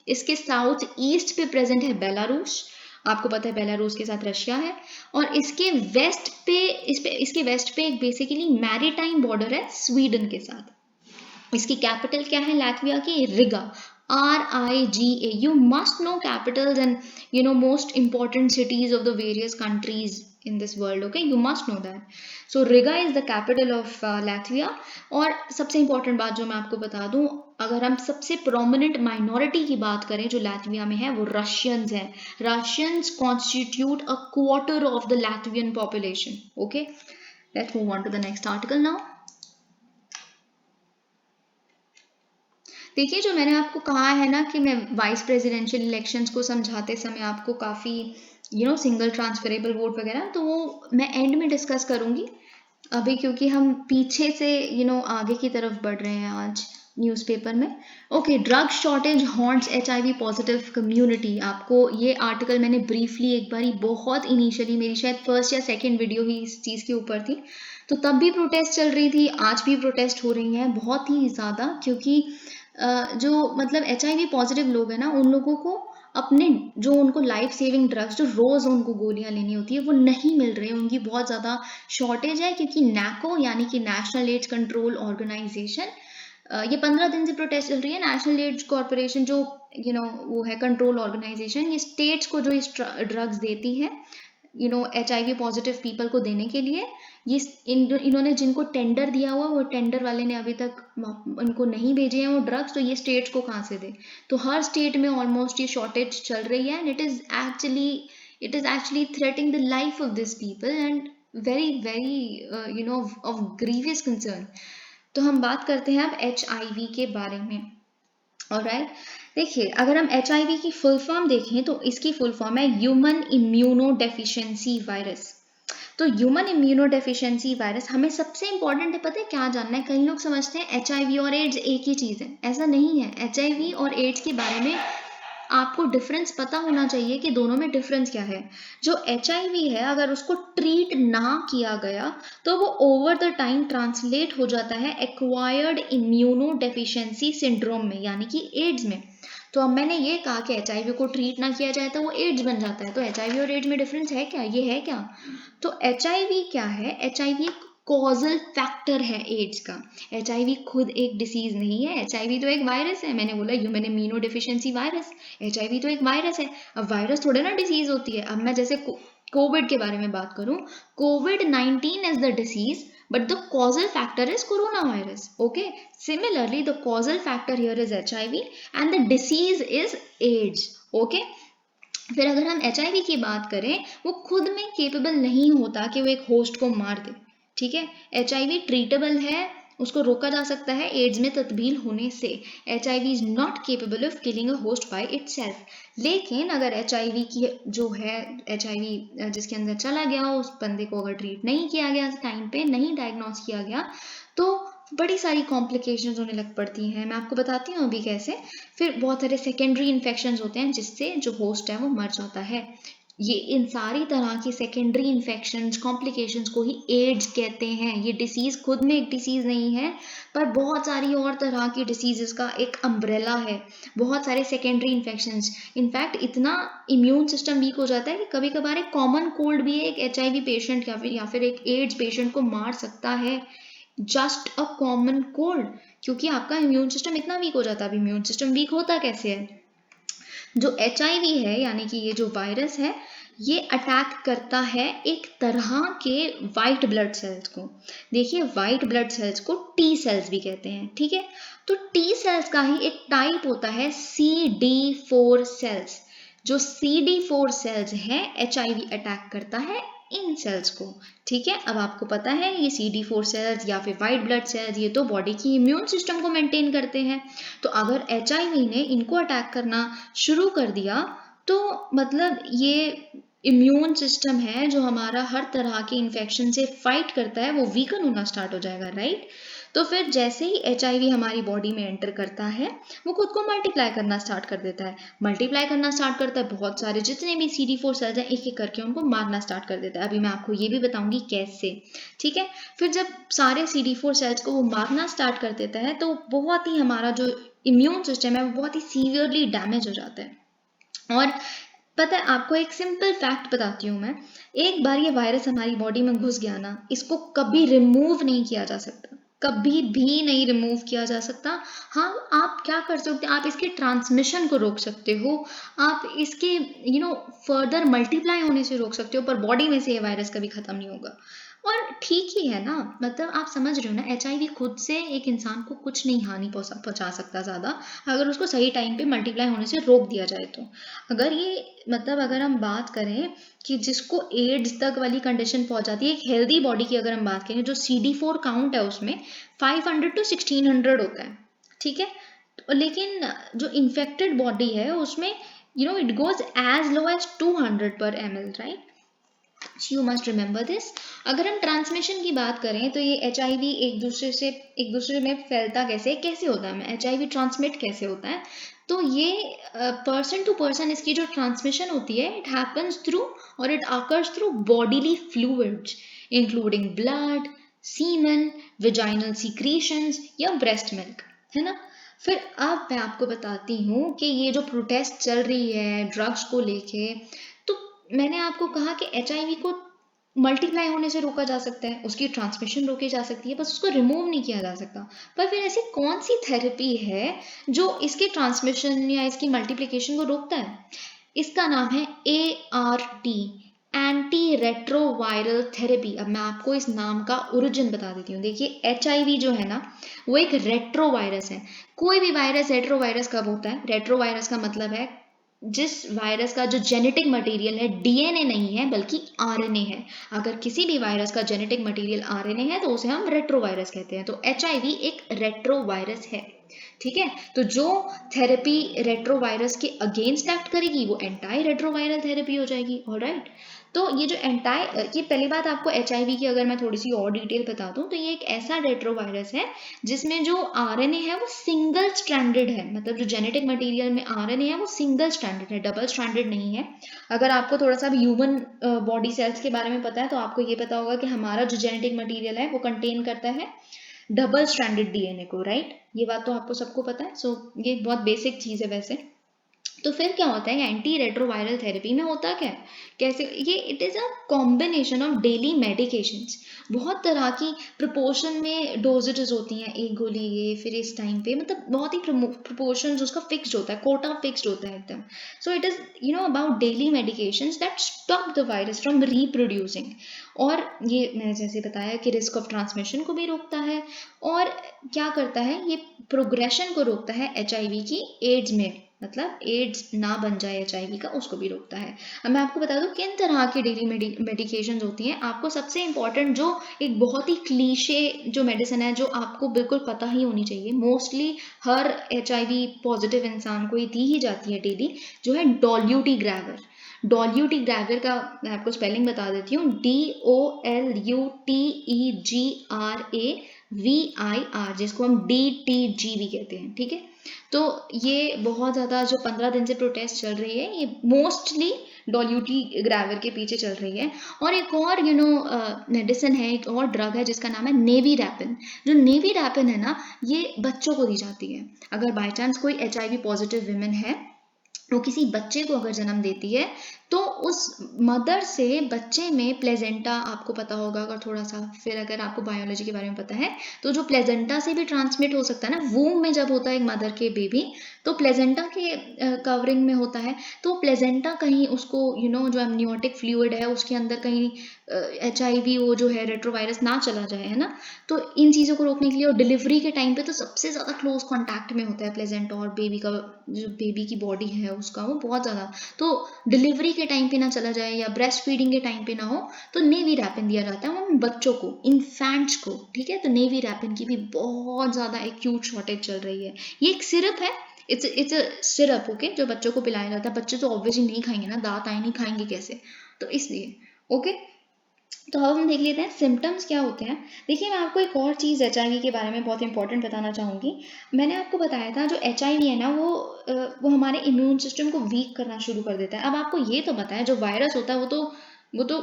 इसके साउथ ईस्ट पे प्रेजेंट है बेलारूस, आपको पता है बेलारूस के साथ रशिया है, और इसके वेस्ट पे, इसके वेस्ट पे एक बेसिकली मैरीटाइम बॉर्डर है स्वीडन के साथ। इसकी कैपिटल क्या है लैटविया की? Riga, RIGA। You must know Capitals and most important cities of the various countries in this world, okay, you must know that. So Riga is the capital of Latvia। और सबसे important बात जो मैं आपको बता दूं, अगर हम सबसे प्रोमिनेंट माइनॉरिटी की बात करें जो लातविया में है, वो रशियंस हैं। Russians constitute a quarter of the Latvian population. Okay, let's move on to the next article now. देखिए, जो मैंने आपको कहा है ना कि मैं वाइस प्रेसिडेंशियल इलेक्शंस को समझाते समय आपको काफ़ी सिंगल ट्रांसफरेबल वोट वगैरह, तो वो मैं एंड में डिस्कस करूँगी अभी, क्योंकि हम पीछे से आगे की तरफ बढ़ रहे हैं आज न्यूज़पेपर में। Okay, drug shortage haunts HIV positive community. आपको ये आर्टिकल मैंने ब्रीफली एक बारी, बहुत इनिशियली मेरी शायद फर्स्ट या सेकेंड वीडियो ही इस चीज़ के ऊपर थी, तो तब भी प्रोटेस्ट चल रही थी, आज भी प्रोटेस्ट हो रही हैं बहुत ही ज़्यादा। क्योंकि जो मतलब HIV पॉजिटिव लोग हैं ना, उन लोगों को अपने जो उनको लाइफ सेविंग ड्रग्स, जो रोज़ उनको गोलियां लेनी होती है, वो नहीं मिल रही, उनकी बहुत ज़्यादा शॉर्टेज है। क्योंकि NACO यानी कि नेशनल एड्स कंट्रोल ऑर्गेनाइजेशन, ये 15 दिन से प्रोटेस्ट चल रही है। नेशनल एड्स कॉरपोरेशन जो वो है कंट्रोल ऑर्गेनाइजेशन, ये स्टेट्स को जो इस ड्रग्स देती है HIV पॉजिटिव पीपल को देने के लिए, ये इन्होंने जिनको टेंडर दिया हुआ, वो टेंडर वाले ने अभी तक उनको नहीं भेजे हैं वो ड्रग्स, तो ये स्टेट्स को कहाँ से दे? तो हर स्टेट में ऑलमोस्ट ये शॉर्टेज चल रही है, and it is actually threatening the life of this people, and very very of grievous concern. तो हम बात करते हैं अब HIV के बारे में। ऑलराइट, देखिए, अगर हम HIV की फुल फॉर्म देखें तो इसकी फुल फॉर्म है ह्यूमन इम्यूनो डेफिशिएंसी वायरस। तो ह्यूमन इम्यूनो डेफिशिएंसी वायरस, हमें सबसे इंपॉर्टेंट है, पता है क्या जानना है? कई लोग समझते हैं HIV और एड्स एक ही चीज़ है, ऐसा नहीं है। HIV और एड्स के बारे में आपको डिफरेंस पता होना चाहिए कि दोनों में डिफरेंस क्या है। जो HIV है, अगर उसको ट्रीट ना किया गया तो वो ओवर द टाइम ट्रांसलेट हो जाता है एक्वायर्ड इम्यूनो डेफिशिएंसी सिंड्रोम में, यानी कि एड्स में। तो अब मैंने ये कहा कि HIV को ट्रीट ना किया जाए तो वो एड्स बन जाता है, तो HIV और एड्स में डिफरेंस है क्या? ये है क्या? तो HIV क्या है? HIV कॉजल फैक्टर है एड्स का। HIV खुद एक डिसीज नहीं है, HIV तो एक वायरस है। मैंने बोला human immuno deficiency virus, HIV तो एक वायरस है। अब वायरस थोड़े ना डिसीज होती है। अब मैं जैसे कोविड के बारे में बात करूं, COVID-19 is the disease, but the causal factor is coronavirus. Okay, similarly the causal factor here is HIV and the disease is AIDS. Okay, फिर अगर हम HIV की बात करें, वो खुद में केपेबल नहीं होता कि वो एक होस्ट को मार दे। ठीक है, HIV ट्रीटेबल है, उसको रोका जा सकता है एड्स में तब्दील होने से। HIV is not capable of killing a host by itself. लेकिन अगर HIV की जो है HIV जिसके अंदर चला गया, उस बंदे को अगर ट्रीट नहीं किया गया टाइम पे, नहीं डायग्नोस किया गया, तो बड़ी सारी कॉम्प्लिकेशंस होने लग पड़ती हैं। मैं आपको बताती हूँ अभी कैसे। फिर बहुत सारे सेकेंडरी इन्फेक्शंस होते हैं जिससे जो होस्ट है वो मर जाता है। ये इन सारी तरह की सेकेंडरी इन्फेक्शंस, कॉम्प्लिकेशंस को ही एड्स कहते हैं। ये डिसीज़ खुद में एक डिसीज़ नहीं है, पर बहुत सारी और तरह की डिसीजेस का एक अम्ब्रेला है। बहुत सारे सेकेंडरी इन्फेक्शंस, इनफैक्ट इतना इम्यून सिस्टम वीक हो जाता है कि कभी कभार एक कॉमन कोल्ड भी एक HIV पेशेंट या फिर एक एड्स पेशेंट को मार सकता है। जस्ट अ कॉमन कोल्ड, क्योंकि आपका इम्यून सिस्टम इतना वीक हो जाता है। अब इम्यून सिस्टम वीक होता कैसे है? जो HIV है यानी कि ये जो वायरस है, ये अटैक करता है एक तरह के वाइट ब्लड सेल्स को। देखिए, वाइट ब्लड सेल्स को T सेल्स भी कहते हैं, ठीक है। तो T सेल्स का ही एक टाइप होता है CD4 सेल्स। जो CD4 सेल्स हैं, HIV अटैक करता है इन सेल्स को, ठीक है। अब आपको पता है ये CD4 सेल्स या फिर वाइट ब्लड सेल्स, ये तो बॉडी की इम्यून सिस्टम को मेंटेन करते हैं। तो अगर HIV ने इनको अटैक करना शुरू कर दिया, तो मतलब ये इम्यून सिस्टम है जो हमारा हर तरह के इन्फेक्शन से फाइट करता है, वो वीकन होना स्टार्ट हो जाएगा, राइट। तो फिर जैसे ही HIV हमारी बॉडी में एंटर करता है, वो खुद को मल्टीप्लाई करना स्टार्ट कर देता है। मल्टीप्लाई करना स्टार्ट करता है, बहुत सारे जितने भी CD4 सेल्स हैं एक एक करके उनको मारना स्टार्ट कर देता है। अभी मैं आपको ये भी बताऊंगी कैसे, ठीक है। फिर जब सारे CD4 सेल्स को वो मारना स्टार्ट कर देता है, तो बहुत ही हमारा जो इम्यून सिस्टम है वो बहुत ही सीवियरली डैमेज हो जाता है। और पता है, आपको एक सिंपल फैक्ट बताती हूँ मैं। एक बार ये वायरस हमारी बॉडी में घुस गया ना, इसको कभी रिमूव नहीं किया जा सकता, कभी भी नहीं रिमूव किया जा सकता। हाँ, आप क्या कर सकते हैं, आप इसके ट्रांसमिशन को रोक सकते हो, आप इसके फर्दर मल्टीप्लाई होने से रोक सकते हो, पर बॉडी में से ये वायरस कभी खत्म नहीं होगा। और ठीक ही है ना, मतलब आप समझ रहे हो ना, HIV खुद से एक इंसान को कुछ नहीं हानि पहुंचा सकता ज़्यादा, अगर उसको सही टाइम पे मल्टीप्लाई होने से रोक दिया जाए तो। अगर ये मतलब अगर हम बात करें कि जिसको एड्स तक वाली कंडीशन पहुंच जाती है, एक हेल्दी बॉडी की अगर हम बात करें, जो CD4 काउंट है उसमें 500 to 1600 होता है, ठीक है। लेकिन जो इन्फेक्टेड बॉडी है उसमें it goes as low as 200 per ml, right. You must remember this. अगर हम ट्रांसमिशन की बात करें तो ये HIV एक दूसरे में फैलता कैसे कैसे होता है, HIV ट्रांसमिट कैसे होता है, तो ये पर्सन टू पर्सन इसकी जो ट्रांसमिशन होती है, इट हैपन्स थ्रू और it occurs through bodily fluids including blood, semen, vaginal secretions या ब्रेस्ट मिल्क, है ना। फिर अब मैं आपको बताती हूँ कि ये जो प्रोटेस्ट चल रही है ड्रग्स को लेके, तो मैंने आपको कहा कि HIV को मल्टीप्लाई होने से रोका जा सकता है, उसकी ट्रांसमिशन रोकी जा सकती है, बस उसको रिमूव नहीं किया जा सकता। पर फिर ऐसी कौन सी थेरेपी है जो इसके ट्रांसमिशन या इसकी मल्टीप्लिकेशन को रोकता है? इसका नाम है ART, एंटी रेट्रोवायरल थेरेपी। अब मैं आपको इस नाम का ओरिजिन बता देती हूँ। देखिए, HIV जो है ना, वो एक रेट्रोवायरस है। कोई भी वायरस रेट्रोवायरस कब होता है? रेट्रोवायरस का मतलब है जिस वायरस का जो जेनेटिक मटेरियल है DNA नहीं है बल्कि RNA है। अगर किसी भी वायरस का जेनेटिक मटेरियल RNA है तो उसे हम रेट्रोवायरस कहते हैं। तो HIV एक रेट्रोवायरस है, ठीक है। तो जो थेरेपी रेट्रोवायरस के अगेंस्ट एक्ट करेगी वो एंटाई रेट्रोवायरल थेरेपी हो जाएगी, ऑलराइट। तो ये जो ये पहली बात आपको HIV की अगर मैं थोड़ी सी और डिटेल बता दूं, तो ये एक ऐसा रेट्रोवायरस है जिसमें जो RNA है वो सिंगल स्ट्रैंडेड है, मतलब जो जेनेटिक मटेरियल में RNA है वो सिंगल स्ट्रैंडेड है, डबल स्ट्रैंडेड नहीं है। अगर आपको थोड़ा सा भी ह्यूमन बॉडी सेल्स के बारे में पता है तो आपको ये पता होगा कि हमारा जो जेनेटिक मटेरियल है वो कंटेन करता है डबल स्ट्रैंडेड DNA को, राइट। ये बात तो आपको सबको पता है। सो ये बहुत बेसिक चीज़ है वैसे। तो फिर क्या होता है एंटी रेट्रोवायरल थेरेपी में होता क्या है, कैसे ये it is a combination of daily medications. बहुत तरह की प्रोपोर्शन में डोजेजेस होती हैं, एक गोली ये फिर इस टाइम पे, मतलब बहुत ही प्रोपोर्शन उसका फिक्स्ड होता है, कोटा फिक्स्ड होता है एकदम। सो it is about daily medications that stop the virus from reproducing. और ये मैंने जैसे बताया कि रिस्क ऑफ ट्रांसमिशन को भी रोकता है, और क्या करता है ये प्रोग्रेशन को रोकता है HIV की एड्स में, मतलब एड्स ना बन जाए HIV का, उसको भी रोकता है। अब मैं आपको बता दूं किन तरह की डेली मेडिकेशंस होती हैं। आपको सबसे इम्पॉर्टेंट जो एक बहुत ही क्लीशे जो मेडिसिन है, जो आपको बिल्कुल पता ही होनी चाहिए, मोस्टली हर HIV पॉजिटिव इंसान को ये दी ही जाती है डेली, जो है डोल्यूटिग्रैविर। डोल्यूटिग्रैविर का मैं आपको स्पेलिंग बता देती हूँ, DOLUTEGRAVIR, जिसको हम DTG भी कहते हैं, ठीक है। तो ये बहुत ज़्यादा जो 15 दिन से प्रोटेस्ट चल रही है, ये मोस्टली डोल्यूटिग्रैविर के पीछे चल रही है। और एक और मेडिसिन है, एक और ड्रग है जिसका नाम है नेवीरैपिन। जो नेवीरैपिन है ना, ये बच्चों को दी जाती है। अगर बाय चांस कोई HIV पॉजिटिव विमेन है, वो किसी बच्चे को अगर जन्म देती है, तो उस मदर से बच्चे में प्लेजेंटा, आपको पता होगा अगर थोड़ा सा, फिर अगर आपको बायोलॉजी के बारे में पता है, तो जो प्लेजेंटा से भी ट्रांसमिट हो सकता है ना, वूम में जब होता है एक मदर के बेबी, तो प्लेजेंटा के कवरिंग में होता है, तो प्लेजेंटा कहीं उसको जो एमनियोटिक फ्लूइड है उसके अंदर कहीं HIV वो जो है रेट्रोवायरस ना चला जाए, है ना। तो इन चीज़ों को रोकने के लिए, और डिलीवरी के टाइम पे तो सबसे ज़्यादा क्लोज कॉन्टैक्ट में होता है प्लेजेंटा और बेबी का, जो बेबी की बॉडी है उसका, वो बहुत ज़्यादा, तो डिलीवरी के टाइम पे ना चला जाए या ब्रेस्ट फीडिंग के टाइम पे ना हो, तो नेवीरैपिन दिया जाता है उन बच्चों को, इन्फेंट्स को, ठीक है। तो नेवीरैपिन की भी बहुत ज़्यादा एक्यूट शॉर्टेज चल रही है। ये एक सिरप है, इट्स अ सिरप, ओके, जो बच्चों को पिलाया जाता है। बच्चे तो ऑब्वियसली नहीं खाएंगे ना, दांत आए नहीं, खाएंगे कैसे, तो इसलिए, ओके। तो अब हम देख लेते हैं सिम्टम्स क्या होते हैं। देखिए, मैं आपको एक और चीज़ HIV के बारे में बहुत इंपॉर्टेंट बताना चाहूँगी। मैंने आपको बताया था जो HIV है ना, वो हमारे इम्यून सिस्टम को वीक करना शुरू कर देता है। अब आपको ये तो पता है, जो वायरस होता है वो तो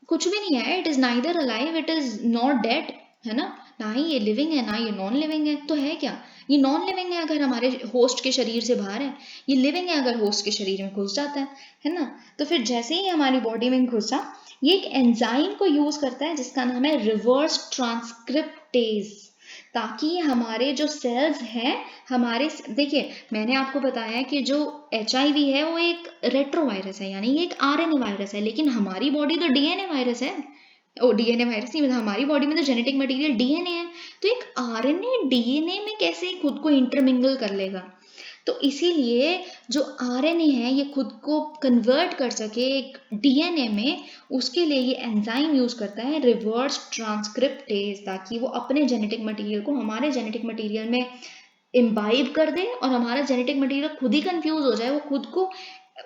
कुछ भी नहीं है, it is neither alive, it is not dead, है ना। ना ही ये लिविंग है, ना ये नॉन लिविंग है, तो है क्या, ये नॉन लिविंग है अगर हमारे होस्ट के शरीर से बाहर है, ये लिविंग है अगर होस्ट के शरीर में घुस जाता है ना। तो फिर जैसे ही हमारी बॉडी में घुसा, ये एक एंजाइम को यूज करता है जिसका नाम है रिवर्स ट्रांसक्रिप्टेज, ताकि हमारे जो सेल्स हैं, हमारे, देखिए मैंने आपको बताया कि जो HIV है वो एक रेट्रोवायरस है, यानी ये एक RNA वायरस है, लेकिन हमारी बॉडी तो DNA वायरस है। DNA वायरस नहीं, मतलब हमारी बॉडी में तो जेनेटिक मटेरियल DNA है, तो एक RNA DNA में कैसे खुद को इंटरमिंगल कर लेगा। तो इसीलिए जो RNA है, ये खुद को कन्वर्ट कर सके एक DNA में, उसके लिए ये एंजाइम यूज करता है रिवर्स ट्रांसक्रिप्टेज, ताकि वो अपने जेनेटिक मटेरियल को हमारे जेनेटिक मटेरियल में इम्बाइब कर दे, और हमारा जेनेटिक मटेरियल खुद ही कंफ्यूज हो जाए, वो खुद को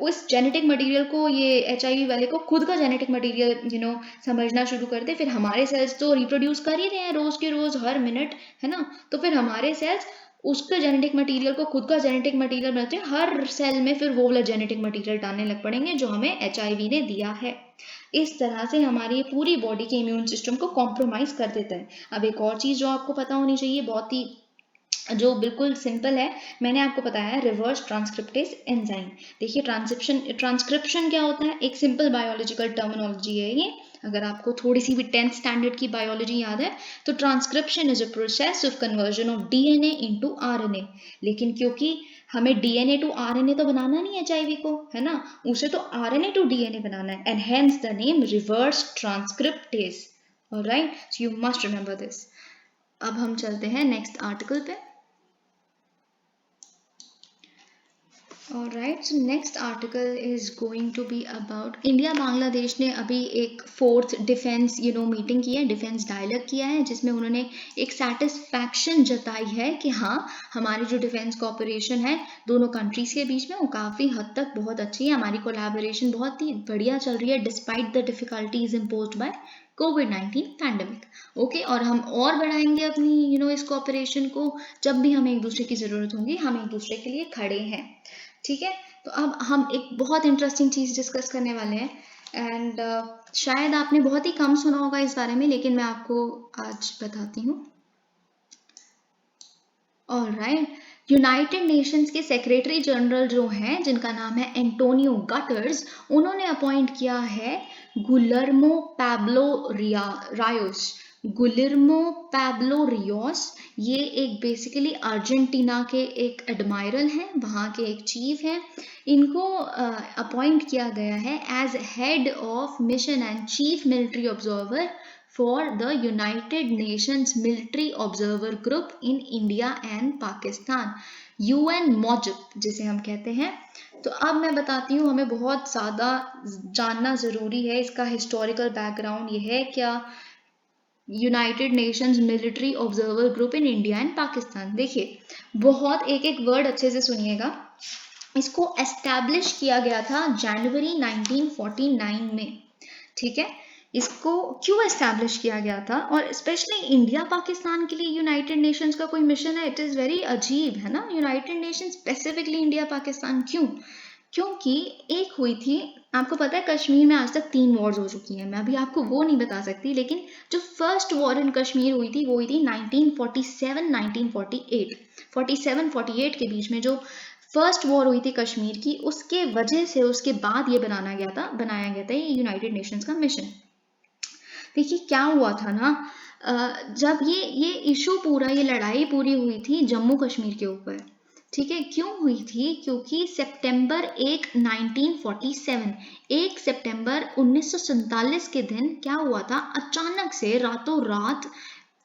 उस जेनेटिक मटेरियल को, ये HIV वाले को खुद का जेनेटिक मटेरियल समझना शुरू कर दे। फिर हमारे सेल्स तो रिप्रोड्यूस कर ही रहे हैं रोज के रोज, हर मिनट, है ना। तो फिर हमारे सेल्स उसके जेनेटिक मटेरियल को खुद का जेनेटिक मटेरियल बनाते हैं, हर सेल में फिर वो वाला जेनेटिक मटेरियल डालने लग पड़ेंगे जो हमें HIV ने दिया है। इस तरह से हमारी पूरी बॉडी के इम्यून सिस्टम को कॉम्प्रोमाइज कर देता है। अब एक और चीज़ जो आपको पता होनी चाहिए, बहुत ही जो बिल्कुल सिंपल है, मैंने आपको बताया है रिवर्स ट्रांसक्रिप्टेज एंजाइम। देखिए, ट्रांसक्रिप्शन क्या होता है, एक सिंपल बायोलॉजिकल टर्मिनोलॉजी है ये। अगर आपको थोड़ी सी भी 10th स्टैंडर्ड की बायोलॉजी याद है, तो transcription is a process of conversion of DNA into RNA। लेकिन क्योंकि हमें DNA टू RNA तो बनाना नहीं है HIV को, है ना, उसे तो RNA टू DNA बनाना है, and hence the name reverse transcriptase. Alright, so you must remember this. अब हम चलते हैं नेक्स्ट आर्टिकल पे। Alright, so next article is going to be about India Bangladesh ने अभी एक 4th डिफेंस मीटिंग की है, डिफेंस डायलॉग किया है, जिसमें उन्होंने एक सेटिस्फैक्शन जताई है कि हाँ, हमारी जो डिफेंस कॉपरेशन है दोनों कंट्रीज के बीच में, वो काफ़ी हद तक बहुत अच्छी है। हमारी कोलैबोरेशन बहुत ही बढ़िया चल रही है despite the difficulties imposed by COVID-19 pandemic, okay. और हम और बढ़ाएंगे अपनी इस कॉपरेशन को, जब भी हमें एक दूसरे की ज़रूरत होगी, हम एक दूसरे के लिए खड़े हैं, ठीक है। तो अब हम एक बहुत इंटरेस्टिंग चीज़ डिस्कस करने वाले हैं, एंड शायद आपने बहुत ही कम सुना होगा इस बारे में, लेकिन मैं आपको आज बताती हूँ। ऑलराइट, यूनाइटेड नेशंस के सेक्रेटरी जनरल जो हैं, जिनका नाम है एंटोनियो गटर्स, उन्होंने अपॉइंट किया है गुलर्मो पैब्लो रायोस। गुलिर्मो पैब्लो रियोस, ये एक बेसिकली अर्जेंटीना के एक एडमायरल हैं, वहाँ के एक चीफ हैं। इनको अपॉइंट किया गया है as head of mission and chief military observer for the United Nations military observer group in India and Pakistan, UN UNMOGIP जिसे हम कहते हैं। तो अब मैं बताती हूँ, हमें बहुत ज़्यादा जानना ज़रूरी है इसका हिस्टोरिकल बैकग्राउंड। ये है क्या United Nations military observer group in India and Pakistan. देखिए, बहुत एक एक वर्ड अच्छे से सुनिएगा। इसको एस्टैब्लिश किया गया था जनवरी 1949 में, ठीक है। इसको क्यों एस्टैब्लिश किया गया था, और स्पेशली इंडिया पाकिस्तान के लिए यूनाइटेड नेशंस का कोई मिशन है, इट इज़ वेरी अजीब है ना। United Nations specifically India Pakistan क्यों? क्योंकि एक हुई थी, आपको पता है कश्मीर में आज तक 3 वॉर्स हो चुकी हैं, मैं अभी आपको वो नहीं बता सकती, लेकिन जो फर्स्ट वॉर इन कश्मीर हुई थी वो हुई थी 1947-1948, 47-48 के बीच में जो फर्स्ट वॉर हुई थी कश्मीर की, उसके वजह से उसके बाद ये बनाया गया था ये यूनाइटेड नेशंस का मिशन। देखिए क्या हुआ था ना, जब ये इशू पूरा, ये लड़ाई पूरी हुई थी जम्मू कश्मीर के ऊपर, ठीक है। क्यों हुई थी? क्योंकि सितंबर 1 सितंबर 1947 के दिन क्या हुआ था, अचानक से रातों रात,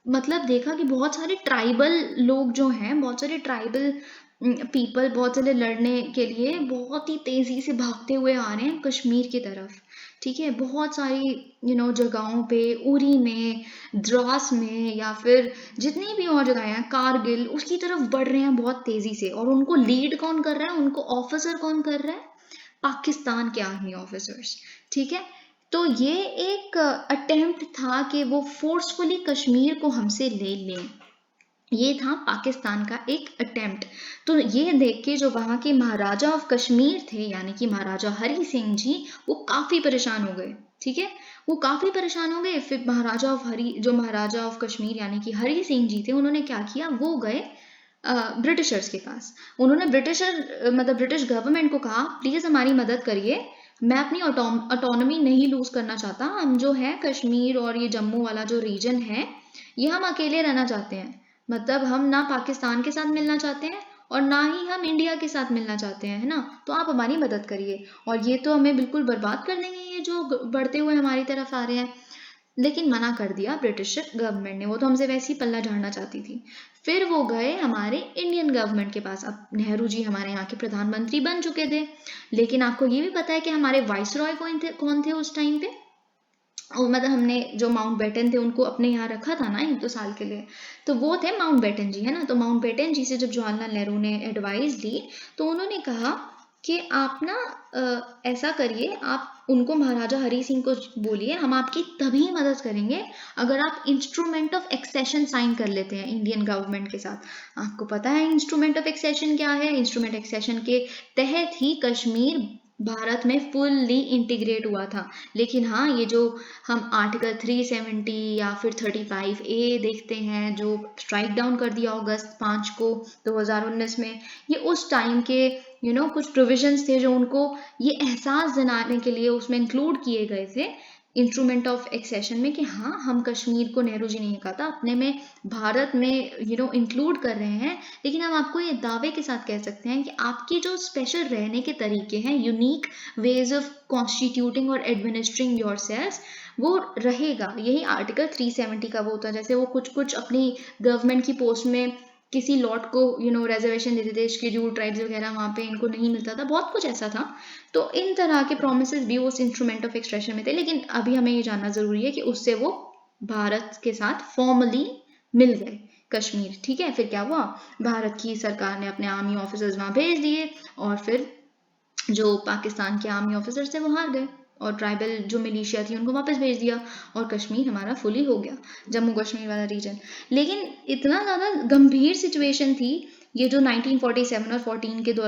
मतलब देखा कि बहुत सारे ट्राइबल लोग जो हैं, बहुत सारे ट्राइबल पीपल बहुत सारे लड़ने के लिए बहुत ही तेजी से भागते हुए आ रहे हैं कश्मीर की तरफ, ठीक है। बहुत सारी जगहों पे, उरी में, द्रास में, या फिर जितनी भी और जगह हैं, कारगिल, उसकी तरफ बढ़ रहे हैं बहुत तेजी से। और उनको लीड कौन कर रहा है, उनको ऑफिसर कौन कर रहा है? पाकिस्तान के आर्मी ऑफिसर्स, ठीक है। तो ये एक अटेम्प्ट था कि वो फोर्सफुली कश्मीर को हमसे ले लें, ये था पाकिस्तान का एक अटेम्प्ट। तो ये देख के जो वहाँ के महाराजा ऑफ कश्मीर थे, यानी कि महाराजा हरि सिंह जी, वो काफ़ी परेशान हो गए, ठीक है। वो काफ़ी परेशान हो गए। फिर महाराजा ऑफ कश्मीर यानी कि हरि सिंह जी थे, उन्होंने क्या किया, वो गए ब्रिटिशर्स के पास। उन्होंने ब्रिटिश गवर्नमेंट को कहा, प्लीज़ हमारी मदद करिए, मैं अपनी ऑटोनॉमी नहीं लूज करना चाहता, हम जो है कश्मीर और ये जम्मू वाला जो रीजन है, ये हम अकेले रहना चाहते हैं। मतलब हम ना पाकिस्तान के साथ मिलना चाहते हैं और ना ही हम इंडिया के साथ मिलना चाहते हैं, है ना। तो आप हमारी मदद करिए, और ये तो हमें बिल्कुल बर्बाद कर देंगे, ये जो बढ़ते हुए हमारी तरफ आ रहे हैं। लेकिन मना कर दिया ब्रिटिश गवर्नमेंट ने, वो तो हमसे वैसे ही पल्ला झाड़ना चाहती थी। फिर वो गए हमारे इंडियन गवर्नमेंट के पास। अब नेहरू जी हमारे यहाँ के प्रधानमंत्री बन चुके थे, लेकिन आपको ये भी पता है कि हमारे वाइसरॉय कौन थे उस टाइम पे? और मतलब हमने जो माउंटबेटन थे उनको अपने यहाँ रखा था ना 1-2 साल के लिए, तो वो थे माउंटबेटन जी, है ना। तो माउंटबेटन जी से जब जवाहरलाल नेहरू ने एडवाइस ली, तो उन्होंने कहा कि आप ना ऐसा करिए, आप उनको, महाराजा हरि सिंह को बोलिए, हम आपकी तभी मदद करेंगे अगर आप इंस्ट्रूमेंट ऑफ एक्सेशन साइन कर लेते हैं इंडियन गवर्नमेंट के साथ। आपको पता है इंस्ट्रूमेंट ऑफ एक्सेशन क्या है? इंस्ट्रूमेंट एक्सेशन के तहत ही कश्मीर भारत में फुल्ली इंटीग्रेट हुआ था। लेकिन हाँ, ये जो हम आर्टिकल 370 या फिर 35A देखते हैं, जो स्ट्राइक डाउन कर दिया अगस्त 5 को 2019 में, ये उस टाइम के कुछ प्रोविजंस थे जो उनको ये एहसास दिलाने के लिए उसमें इंक्लूड किए गए थे इंस्ट्रूमेंट ऑफ एक्सेशन में, कि हाँ, हम कश्मीर को, नेहरू जी ने कहा था, अपने में भारत में इंक्लूड कर रहे हैं। लेकिन हम आपको ये दावे के साथ कह सकते हैं कि आपके जो स्पेशल रहने के तरीके हैं, यूनिक वेज ऑफ कॉन्स्टिट्यूटिंग और एडमिनिस्ट्रिंग योरसेल्व्स, वो रहेगा। यही आर्टिकल 370 का वो होता है। जैसे वो कुछ अपनी गवर्नमेंट की पोस्ट में किसी लॉट को रिजर्वेशन देते थे, शेड्यूल ट्राइब्स वगैरह, वहाँ पे इनको नहीं मिलता था, बहुत कुछ ऐसा था। तो इन तरह के प्रोमिसेस भी उस इंस्ट्रूमेंट ऑफ एक्सप्रेशन में थे। लेकिन अभी हमें ये जानना जरूरी है कि उससे वो भारत के साथ फॉर्मली मिल गए कश्मीर, ठीक है। फिर क्या हुआ, भारत की सरकार ने अपने आर्मी ऑफिसर्स वहाँ भेज दिए, और फिर जो पाकिस्तान के आर्मी ऑफिसर्स थे वो हार गए, और ट्राइबल जो मिलिशिया थी उनको वापस भेज दिया, और कश्मीर हमारा फुली हो गया, जम्मू कश्मीर वाला रीजन। लेकिन इतना ज़्यादा गंभीर सिचुएशन थी ये जो 1947 और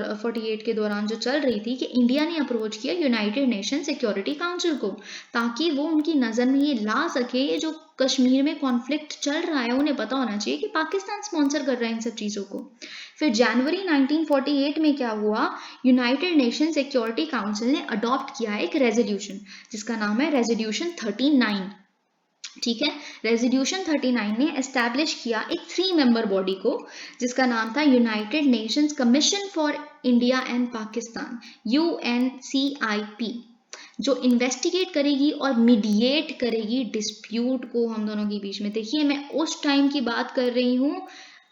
48 के दौरान जो चल रही थी, कि इंडिया ने अप्रोच किया यूनाइटेड नेशन सिक्योरिटी काउंसिल को, ताकि वो उनकी नज़र में ये ला सके, ये जो कश्मीर में कॉन्फ्लिक्ट चल रहा है, उन्हें पता होना चाहिए कि पाकिस्तान स्पॉन्सर कर रहा है इन सब चीज़ों को। फिर जनवरी 1948 में क्या हुआ, यूनाइटेड नेशन सिक्योरिटी काउंसिल ने अडॉप्ट किया एक रेजोल्यूशन, जिसका नाम है रेजोल्यूशन 39, ठीक है। रेजोल्यूशन 39 ने एस्टैब्लिश किया एक 3 मेंबर बॉडी को, जिसका नाम था United Nations commission for India and Pakistan, UNCIP, जो इन्वेस्टिगेट करेगी और मीडिएट करेगी डिस्प्यूट को हम दोनों के बीच में। देखिए मैं उस टाइम की बात कर रही हूँ।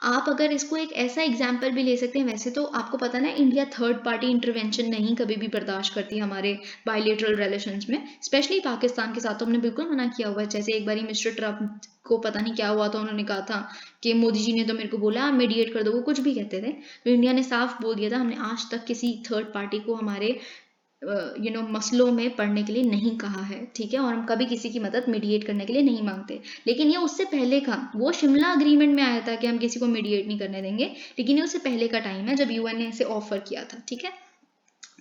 आप अगर इसको एक ऐसा एग्जाम्पल भी ले सकते हैं, वैसे तो आपको पता ना इंडिया थर्ड पार्टी इंटरवेंशन नहीं कभी भी बर्दाश्त करती हमारे बायलेटरल रिलेशंस में, स्पेशली पाकिस्तान के साथ तो हमने बिल्कुल मना किया हुआ है। जैसे एक बारी मिस्टर ट्रम्प को पता नहीं क्या हुआ था, उन्होंने कहा था कि मोदी जी ने तो मेरे को बोला आप मीडिएट कर दो, वो कुछ भी कहते थे। तो इंडिया ने साफ बोल दिया था हमने आज तक किसी थर्ड पार्टी को हमारे मसलों में पढ़ने के लिए नहीं कहा है, ठीक है, और हम कभी किसी की मदद मीडिएट करने के लिए नहीं मांगते। लेकिन ये उससे पहले का, वो शिमला अग्रीमेंट में आया था कि हम किसी को मीडिएट नहीं करने देंगे, लेकिन ये उससे पहले का टाइम है जब यूएन ने इसे ऑफर किया था, ठीक है।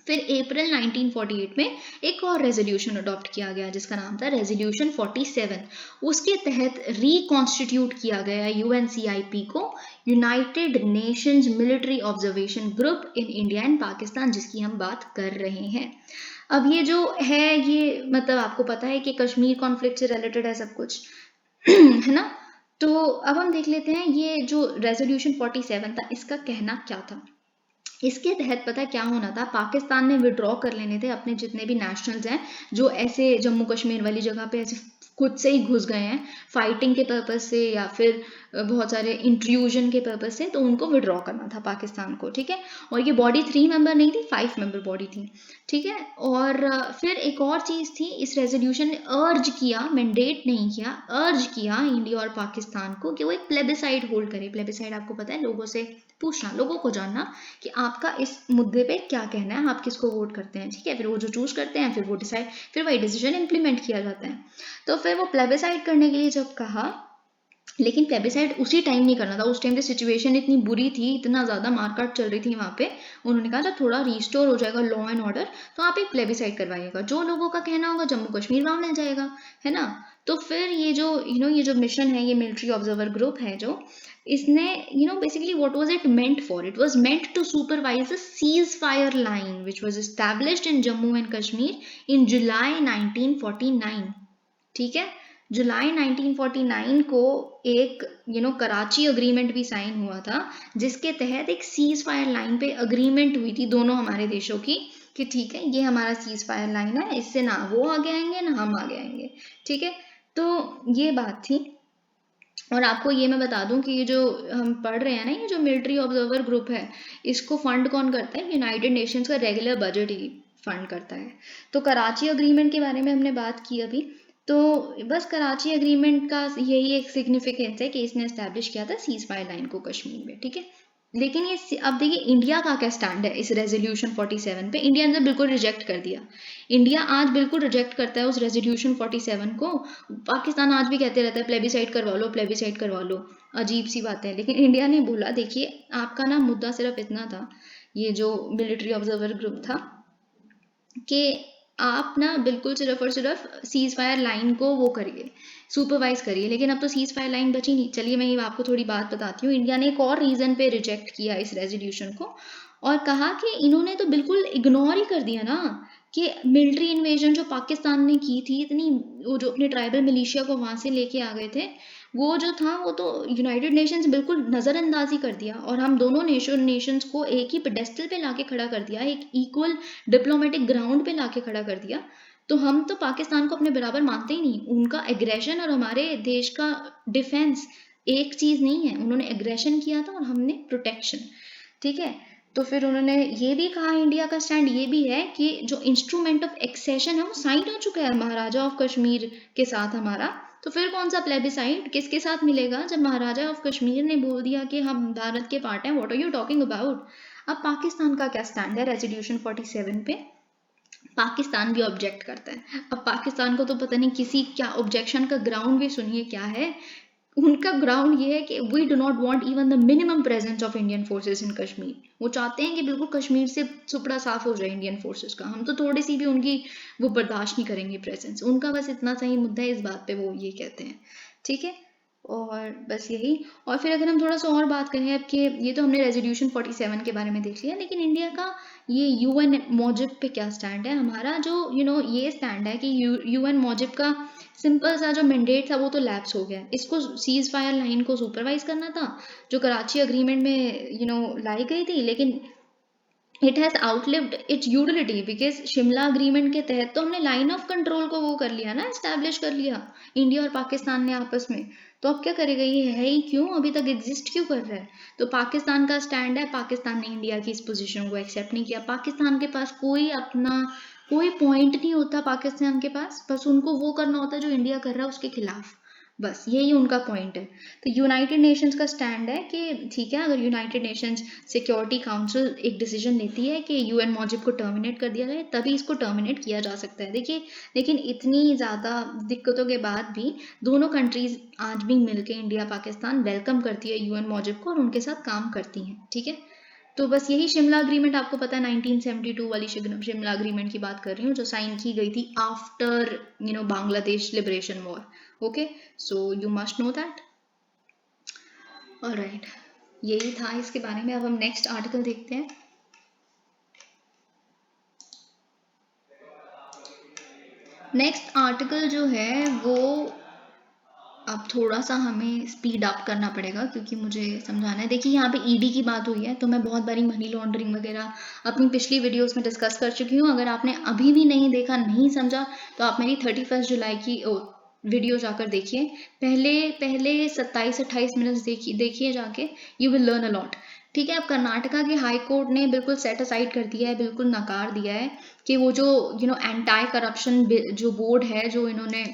फिर अप्रैल 1948 में एक और रेजोल्यूशन अडॉप्ट किया गया जिसका नाम था रेजोल्यूशन 47। उसके तहत रिकॉन्स्टिट्यूट किया गया यूएनसीआईपी को, United Nations military observation group in India and Pakistan, जिसकी हम बात कर रहे हैं। अब ये जो है ये मतलब आपको पता है कि कश्मीर कॉन्फ्लिक्ट से रिलेटेड है सब कुछ है ना। तो अब हम देख लेते हैं ये जो रेजोल्यूशन 47 था इसका कहना क्या था। इसके तहत पता है क्या होना था, पाकिस्तान ने विड्रॉ कर लेने थे अपने जितने भी नेशनल्स हैं जो ऐसे जम्मू कश्मीर वाली जगह पे ऐसे खुद से ही घुस गए हैं फाइटिंग के पर्पज से या फिर बहुत सारे इंट्रूजन के पर्पज से, तो उनको विड्रॉ करना था पाकिस्तान को, ठीक है। और ये बॉडी 3 मेंबर नहीं थी, 5 मेंबर बॉडी थी, ठीक है। और फिर एक और चीज़ थी, इस रेजोल्यूशन ने अर्ज किया, मैंडेट नहीं किया, अर्ज किया इंडिया और पाकिस्तान को कि वो एक प्लेबिसाइड होल्ड करे। प्लेबिसाइड आपको पता है, लोगों से पूछना, लोगों को जानना कि आपका इस मुद्दे पे क्या कहना है, आप किसको वोट करते हैं, ठीक है। फिर वो जो चूज करते हैं फिर वो डिसाइड, फिर वही डिसीजन इंप्लीमेंट किया जाता है। तो फिर वो प्लेबिसाइड करने के लिए जब कहा, लेकिन प्लेबिसाइड उसी टाइम नहीं करना था, उस टाइम पे सिचुएशन इतनी बुरी थी, इतना ज़्यादा मारकाट चल रही थी वहाँ पे। उन्होंने कहा था थोड़ा रिस्टोर हो जाएगा लॉ एंड ऑर्डर, तो आप एक प्लेबिसाइड करवाइएगा, जो लोगों का कहना होगा जम्मू कश्मीर मामला जाएगा, है ना। तो फिर ये जो ये जो मिशन है, ये मिलिट्री ऑब्जर्वर ग्रुप है जो, इसने basically what was it meant for, it was meant to supervise a ceasefire line which was established in Jammu and Kashmir in July 1949, ठीक है। जुलाई 1949 को एक कराची अग्रीमेंट भी साइन हुआ था, जिसके तहत एक सीज फायर लाइन पे अग्रीमेंट हुई थी दोनों हमारे देशों की कि ठीक है ये हमारा सीज फायर लाइन है, इससे ना वो आगे आएंगे ना हम आगे आएंगे, ठीक है। तो ये बात थी। और आपको ये मैं बता दूं कि ये जो हम पढ़ रहे हैं ना, ये जो मिलिट्री ऑब्जर्वर ग्रुप है, इसको फंड कौन करता है, यूनाइटेड नेशंस का रेगुलर बजट ही फंड करता है। तो कराची अग्रीमेंट के बारे में हमने बात की अभी, तो बस कराची अग्रीमेंट का यही एक सिग्निफिकेंस है कि इसने एस्टैब्लिश किया था सीज फायर लाइन को कश्मीर में, ठीक है। लेकिन ये अब देखिए इंडिया का क्या स्टैंड है इस रेजोल्यूशन 47 पे। इंडिया ने बिल्कुल रिजेक्ट कर दिया, इंडिया आज बिल्कुल रिजेक्ट करता है उस रेजोल्यूशन 47 को। पाकिस्तान आज भी कहते रहता है प्लेबिसाइड करवा लो, प्लेबिसाइड करवा लो, अजीब सी बात है। लेकिन इंडिया ने बोला देखिए आपका ना मुद्दा सिर्फ इतना था, ये जो मिलिट्री ऑब्जर्वर ग्रुप था, कि आप ना बिल्कुल सिर्फ और सिर्फ सीज फायर लाइन को वो करिए, सुपरवाइज करिए। लेकिन अब तो सीज फायर लाइन बची नहीं। चलिए मैं ये आपको थोड़ी बात बताती हूँ। इंडिया ने एक और रीजन पे रिजेक्ट किया इस रेजोल्यूशन को और कहा कि इन्होंने तो बिल्कुल इग्नोर ही कर दिया ना कि मिलिट्री इन्वेजन जो पाकिस्तान ने की थी, इतनी वो जो अपने ट्राइबल मिलिशिया को वहां से लेके आ गए थे, वो जो था वो तो यूनाइटेड नेशंस बिल्कुल नज़रअंदाजी कर दिया और हम दोनों नेशंस को एक ही पेडेस्टल पे लाके खड़ा कर दिया, एक इक्वल डिप्लोमेटिक ग्राउंड पे लाके खड़ा कर दिया। तो हम तो पाकिस्तान को अपने बराबर मानते ही नहीं। उनका एग्रेशन और हमारे देश का डिफेंस एक चीज़ नहीं है। उन्होंने एग्रेशन किया था और हमने प्रोटेक्शन, ठीक है। तो फिर उन्होंने ये भी कहा, इंडिया का स्टैंड ये भी है कि जो इंस्ट्रूमेंट ऑफ एक्सेशन है वो साइन हो चुका है महाराजा ऑफ कश्मीर के साथ हमारा। तो फिर कौन सा प्लेबिसाइड किसके साथ मिलेगा जब महाराजा ऑफ कश्मीर ने बोल दिया कि हम भारत के पार्ट हैं। What are you talking about. अब पाकिस्तान का क्या स्टैंड है रेजोल्यूशन 47 पे। पाकिस्तान भी ऑब्जेक्ट करता है। अब पाकिस्तान को तो पता नहीं किसी क्या ऑब्जेक्शन का ग्राउंड भी सुनिए क्या है। उनका ग्राउंड ये है कि we do not want even the minimum presence of Indian forces in Kashmir. वो चाहते हैं कि बिल्कुल कश्मीर से सुपड़ा साफ हो जाए इंडियन फोर्सेस का। हम तो थोड़ी सी भी उनकी वो बर्दाश्त नहीं करेंगे प्रेजेंस। उनका बस इतना सही मुद्दा है इस बात पे, वो ये कहते हैं, ठीक है। और बस यही। और फिर अगर हम थोड़ा सा और बात करें अब कि ये तो हमने रेजोल्यूशन 47 के बारे में देख लिया, लेकिन इंडिया का ये यूएन मॉजिब पे क्या स्टैंड है। हमारा जो ये स्टैंड है कि यूएन मॉजिब का सिंपल सा जो मैंडेट था वो तो लैप्स हो गया। इसको सीज फायर लाइन को सुपरवाइज करना था जो कराची अग्रीमेंट में लाई गई थी, लेकिन it has outlived it's utility because Shimla agreement के तहत तो हमने लाइन ऑफ कंट्रोल को वो कर लिया ना, एस्टैब्लिश कर लिया इंडिया और पाकिस्तान ने आपस में। तो अब क्या करेगा, ये है ही क्यों, अभी तक एग्जिस्ट क्यों कर रहा है? तो पाकिस्तान का स्टैंड है, पाकिस्तान ने इंडिया की इस पोजीशन को एक्सेप्ट नहीं किया। पाकिस्तान के पास कोई अपना कोई पॉइंट नहीं होता, पाकिस्तान के पास बस उनको वो करना होता है जो इंडिया कर रहा है उसके खिलाफ, बस यही उनका पॉइंट है। तो यूनाइटेड नेशंस का स्टैंड है कि ठीक है, अगर यूनाइटेड नेशंस सिक्योरिटी काउंसिल एक डिसीजन लेती है कि यूएन मॉजिब को टर्मिनेट कर दिया जाए, तभी इसको टर्मिनेट किया जा सकता है। देखिए, लेकिन इतनी ज़्यादा दिक्कतों के बाद भी दोनों कंट्रीज आज भी मिलके इंडिया पाकिस्तान वेलकम करती है यूएन मॉजिब को और उनके साथ काम करती हैं, ठीक है। तो बस यही शिमला अग्रीमेंट, आपको पता है 1972 वाली शिमला अग्रीमेंट की बात कर रही हूँ, जो साइन की गई थी after Bangladesh liberation war. Okay, so you must know that. Alright, यही था इसके बारे में। अब हम नेक्स्ट आर्टिकल देखते हैं। नेक्स्ट आर्टिकल जो है वो अब थोड़ा सा हमें स्पीड अप करना पड़ेगा क्योंकि मुझे समझाना है। देखिए, यहाँ पे ईडी की बात हुई है, तो मैं बहुत बारी मनी लॉन्ड्रिंग वगैरह अपनी पिछली वीडियोस में डिस्कस कर चुकी हूँ। अगर आपने अभी भी नहीं देखा, नहीं समझा, तो आप मेरी 31 जुलाई की वीडियो जाकर देखिए। पहले 27-28 मिनट्स देखिए जाके, you will learn a lot, ठीक है। अब कर्नाटका के हाई कोर्ट ने बिल्कुल सेट असाइड कर दिया है, बिल्कुल नकार दिया है कि वो जो एंटी करप्शन जो बोर्ड है, जो इन्होंने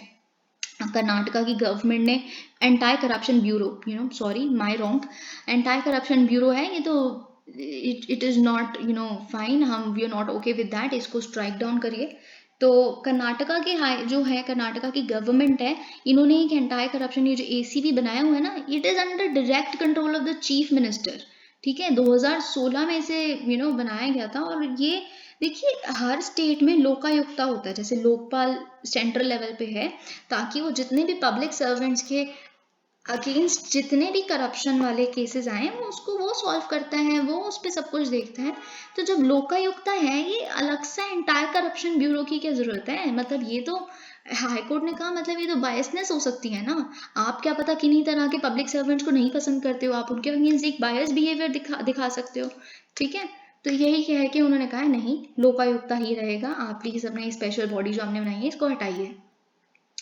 कर्नाटका की गवर्नमेंट ने anti corruption bureau, sorry my wrong, anti corruption bureau है ये, तो इट इज़ नॉट फाइन, हम we are not okay with that, इसको स्ट्राइक डाउन करिए। तो कर्नाटका के जो है, कर्नाटका की गवर्नमेंट है, इन्होंने एक एंटी करप्शन ये जो एसीबी बनाया हुआ है ना, it is under direct control of the chief minister, ठीक है। 2016 में इसे बनाया गया था। और ये देखिए, हर स्टेट में लोकायुक्ता होता है, जैसे लोकपाल सेंट्रल लेवल पे है, ताकि वो जितने भी पब्लिक सर्वेंट्स के अगेंस्ट जितने भी करप्शन वाले केसेस आए वो सॉल्व करता है, वो उस पर सब कुछ देखता है। तो जब लोकायुक्ता है, ये अलग सा एंटायर करप्शन ब्यूरो की क्या जरूरत है? मतलब ये तो हाईकोर्ट ने कहा, मतलब ये तो बायसनेस हो सकती है ना। आप क्या पता किन्हीं तरह के पब्लिक सर्वेंट्स को नहीं पसंद करते हो, आप उनके अगेंस्ट एक बायस बिहेवियर दिखा सकते हो, ठीक है। तो यही कह के उन्होंने कहा नहीं, लोकायुक्ता ही रहेगा, आप प्लीज अपना स्पेशल बॉडी जो हमने बनाई है इसको हटाइए।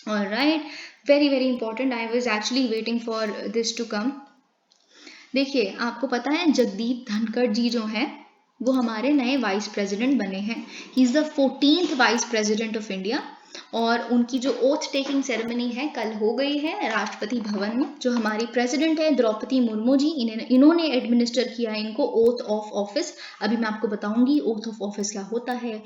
Alright, very important. I was actually waiting for this to come. देखिए, आपको पता है जगदीप धनखड़ जी जो हैं वो हमारे नए वाइस प्रेसिडेंट बने हैं। He is the 14th vice president of India और उनकी जो ओथ टेकिंग सेरेमनी है कल हो गई है राष्ट्रपति भवन में। जो हमारी प्रेसिडेंट है द्रौपदी मुर्मू जी, इन्होंने एडमिनिस्टर किया है इनको ओथ ऑफ ऑफिस। अभी मैं आपको बताऊंगी ओथ ऑफ ऑफिस क्या होता है,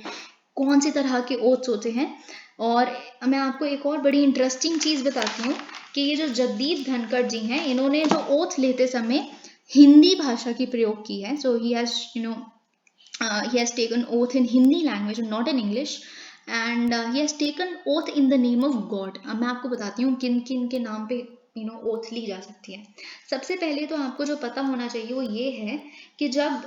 कौन सी तरह के ओथ्स होते हैं। और मैं आपको एक और बड़ी इंटरेस्टिंग चीज़ बताती हूँ कि ये जो जगदीप धनखड़ जी हैं, इन्होंने जो ओथ लेते समय हिंदी भाषा की प्रयोग की है। So he has taken oath in Hindi language, not in English, and he has taken oath in the name of God. अब मैं आपको बताती हूँ किन किन के नाम पे ओथ ली जा सकती है। सबसे पहले तो आपको जो पता होना चाहिए वो ये है कि जब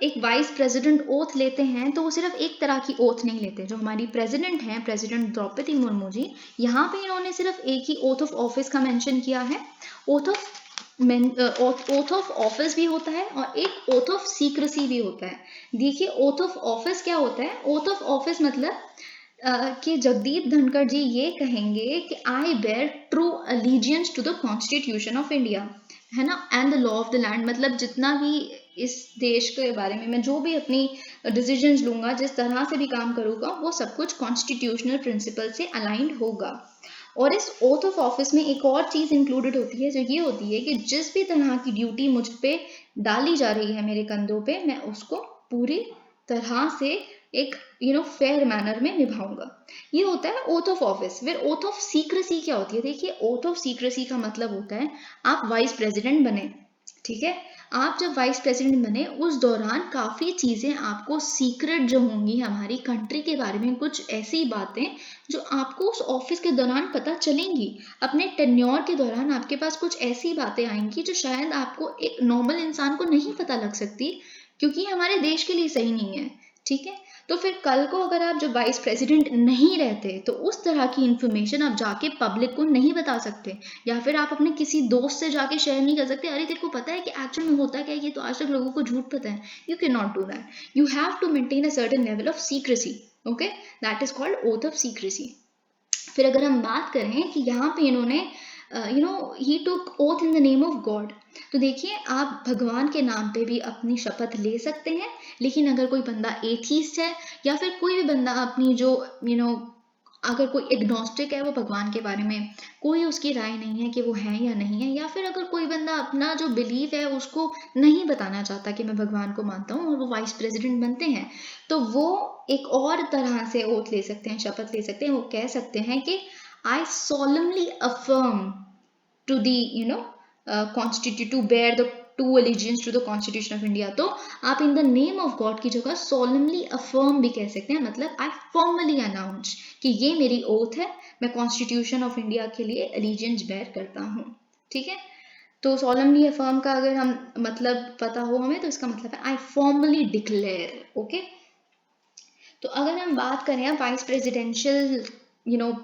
एक वाइस प्रेसिडेंट ओथ लेते हैं तो वो सिर्फ एक तरह की ओथ नहीं लेते। जो हमारी प्रेसिडेंट हैं, प्रेसिडेंट द्रौपदी मुर्मू जी, यहाँ पे इन्होंने सिर्फ एक ही ओथ ऑफ ऑफिस का मेंशन किया है। ओथ ऑफ ऑफिस भी होता है और एक ओथ ऑफ सीक्रेसी भी होता है। देखिए, ओथ ऑफ ऑफिस क्या होता है? ओथ ऑफ ऑफिस मतलब कि जगदीप धनखड़ जी ये कहेंगे कि I bear true allegiance to the constitution of India, है ना, and the law of the land. मतलब जितना भी इस देश के बारे में मैं जो भी अपनी डिसीजंस लूंगा, जिस तरह से भी काम करूंगा, वो सब कुछ कॉन्स्टिट्यूशनल प्रिंसिपल से अलाइंड होगा। और इस ओथ ऑफ ऑफिस में एक और चीज इंक्लूडेड होती है, जो ये होती है कि जिस भी तरह की ड्यूटी मुझ पे डाली जा रही है मेरे कंधों पे, मैं उसको पूरी तरह से एक फेयर मैनर में निभाऊंगा। ये होता है ओथ ऑफ ऑफिस। फिर ओथ ऑफ सीक्रेसी क्या होती है? देखिए, ओथ ऑफ सीक्रेसी का मतलब होता है आप वाइस प्रेसिडेंट बने, ठीक है। आप जब वाइस प्रेसिडेंट बने उस दौरान काफ़ी चीज़ें आपको सीक्रेट जो होंगी हमारी कंट्री के बारे में, कुछ ऐसी बातें जो आपको उस ऑफिस के दौरान पता चलेंगी। अपने टेन्योर के दौरान आपके पास कुछ ऐसी बातें आएंगी जो शायद आपको एक नॉर्मल इंसान को नहीं पता लग सकती, क्योंकि हमारे देश के लिए सही नहीं है, ठीक है। तो फिर कल को अगर आप जब वाइस प्रेसिडेंट नहीं रहते तो उस तरह की इंफॉर्मेशन आप जाके पब्लिक को नहीं बता सकते, या फिर आप अपने किसी दोस्त से जाके शेयर नहीं कर सकते, अरे तेरे को पता है कि एक्चुअल में होता क्या है, ये तो आज तक लोगों को झूठ पता है. You can not do that. You have to maintain a certain level of secrecy. Okay, that is called oath of secrecy. फिर अगर हम बात करें कि यहाँ पे इन्होंने he took oath in the name of God. तो देखिए, आप भगवान के नाम पे भी अपनी शपथ ले सकते हैं, लेकिन अगर कोई बंदा एथीस्ट है या फिर कोई भी बंदा अपनी जो अगर कोई एग्नोस्टिक है, वो भगवान के बारे में कोई उसकी राय नहीं है कि वो है या नहीं है, या फिर अगर कोई बंदा अपना जो बिलीफ है उसको नहीं बताना चाहता कि मैं भगवान को मानता हूँ, और वो वाइस प्रेसिडेंट बनते हैं, तो वो एक और तरह से ओथ ले सकते हैं, शपथ ले सकते हैं. वो कह सकते हैं कि I solemnly affirm to the constitute to bear the true allegiance to the Constitution of India. तो आप in the name of God की जगह solemnly affirm भी कह सकते हैं, मतलब I formally announce कि ये मेरी oath है, मैं Constitution of India के लिए allegiance bear करता हूँ. ठीक है, तो solemnly affirm का अगर हम मतलब पता हो हमें, तो इसका मतलब है I formally declare. ओके, तो अगर हम बात करें वाइस प्रेसिडेंशियल